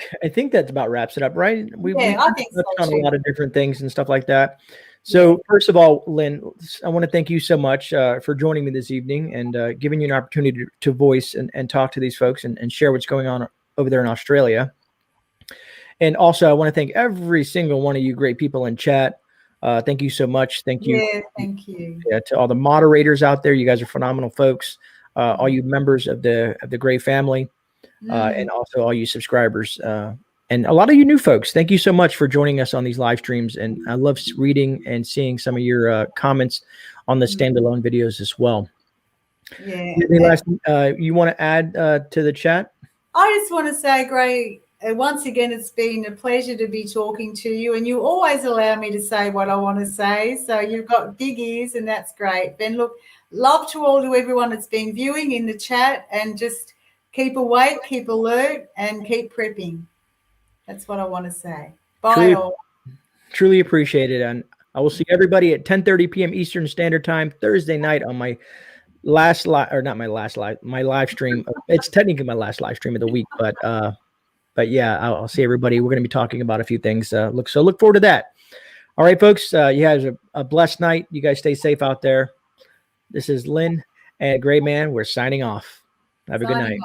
that about wraps it up, right? I think so on too. A lot of different things and stuff like that. So first of all, Lynn, I want to thank you so much for joining me this evening and giving you an opportunity to voice and talk to these folks and share what's going on over there in Australia. And also, I want to thank every single one of you great people in chat. Thank you so much. Thank you. Yeah, thank you. Yeah, to all the moderators out there. You guys are phenomenal folks. All you members of the Grey family, and also all you subscribers. And a lot of you new folks, thank you so much for joining us on these live streams. And I love reading and seeing some of your comments on the standalone videos as well. Yeah. Anything last you want to add to the chat? I just want to say, Grey, once again, it's been a pleasure to be talking to you. And you always allow me to say what I want to say. So you've got big ears, and that's great. Ben, look, love to everyone that's been viewing in the chat, and just keep awake, keep alert, and keep prepping. That's what I want to say. Bye all. Truly appreciate it. And I will see everybody at 10:30 p.m. Eastern Standard Time Thursday night on my live stream. It's technically my last live stream of the week, but yeah, I'll see everybody. We're going to be talking about a few things. Look forward to that. All right, folks. You guys have a blessed night. You guys stay safe out there. This is Lynn and GreyMan. We're signing off. Have a good night.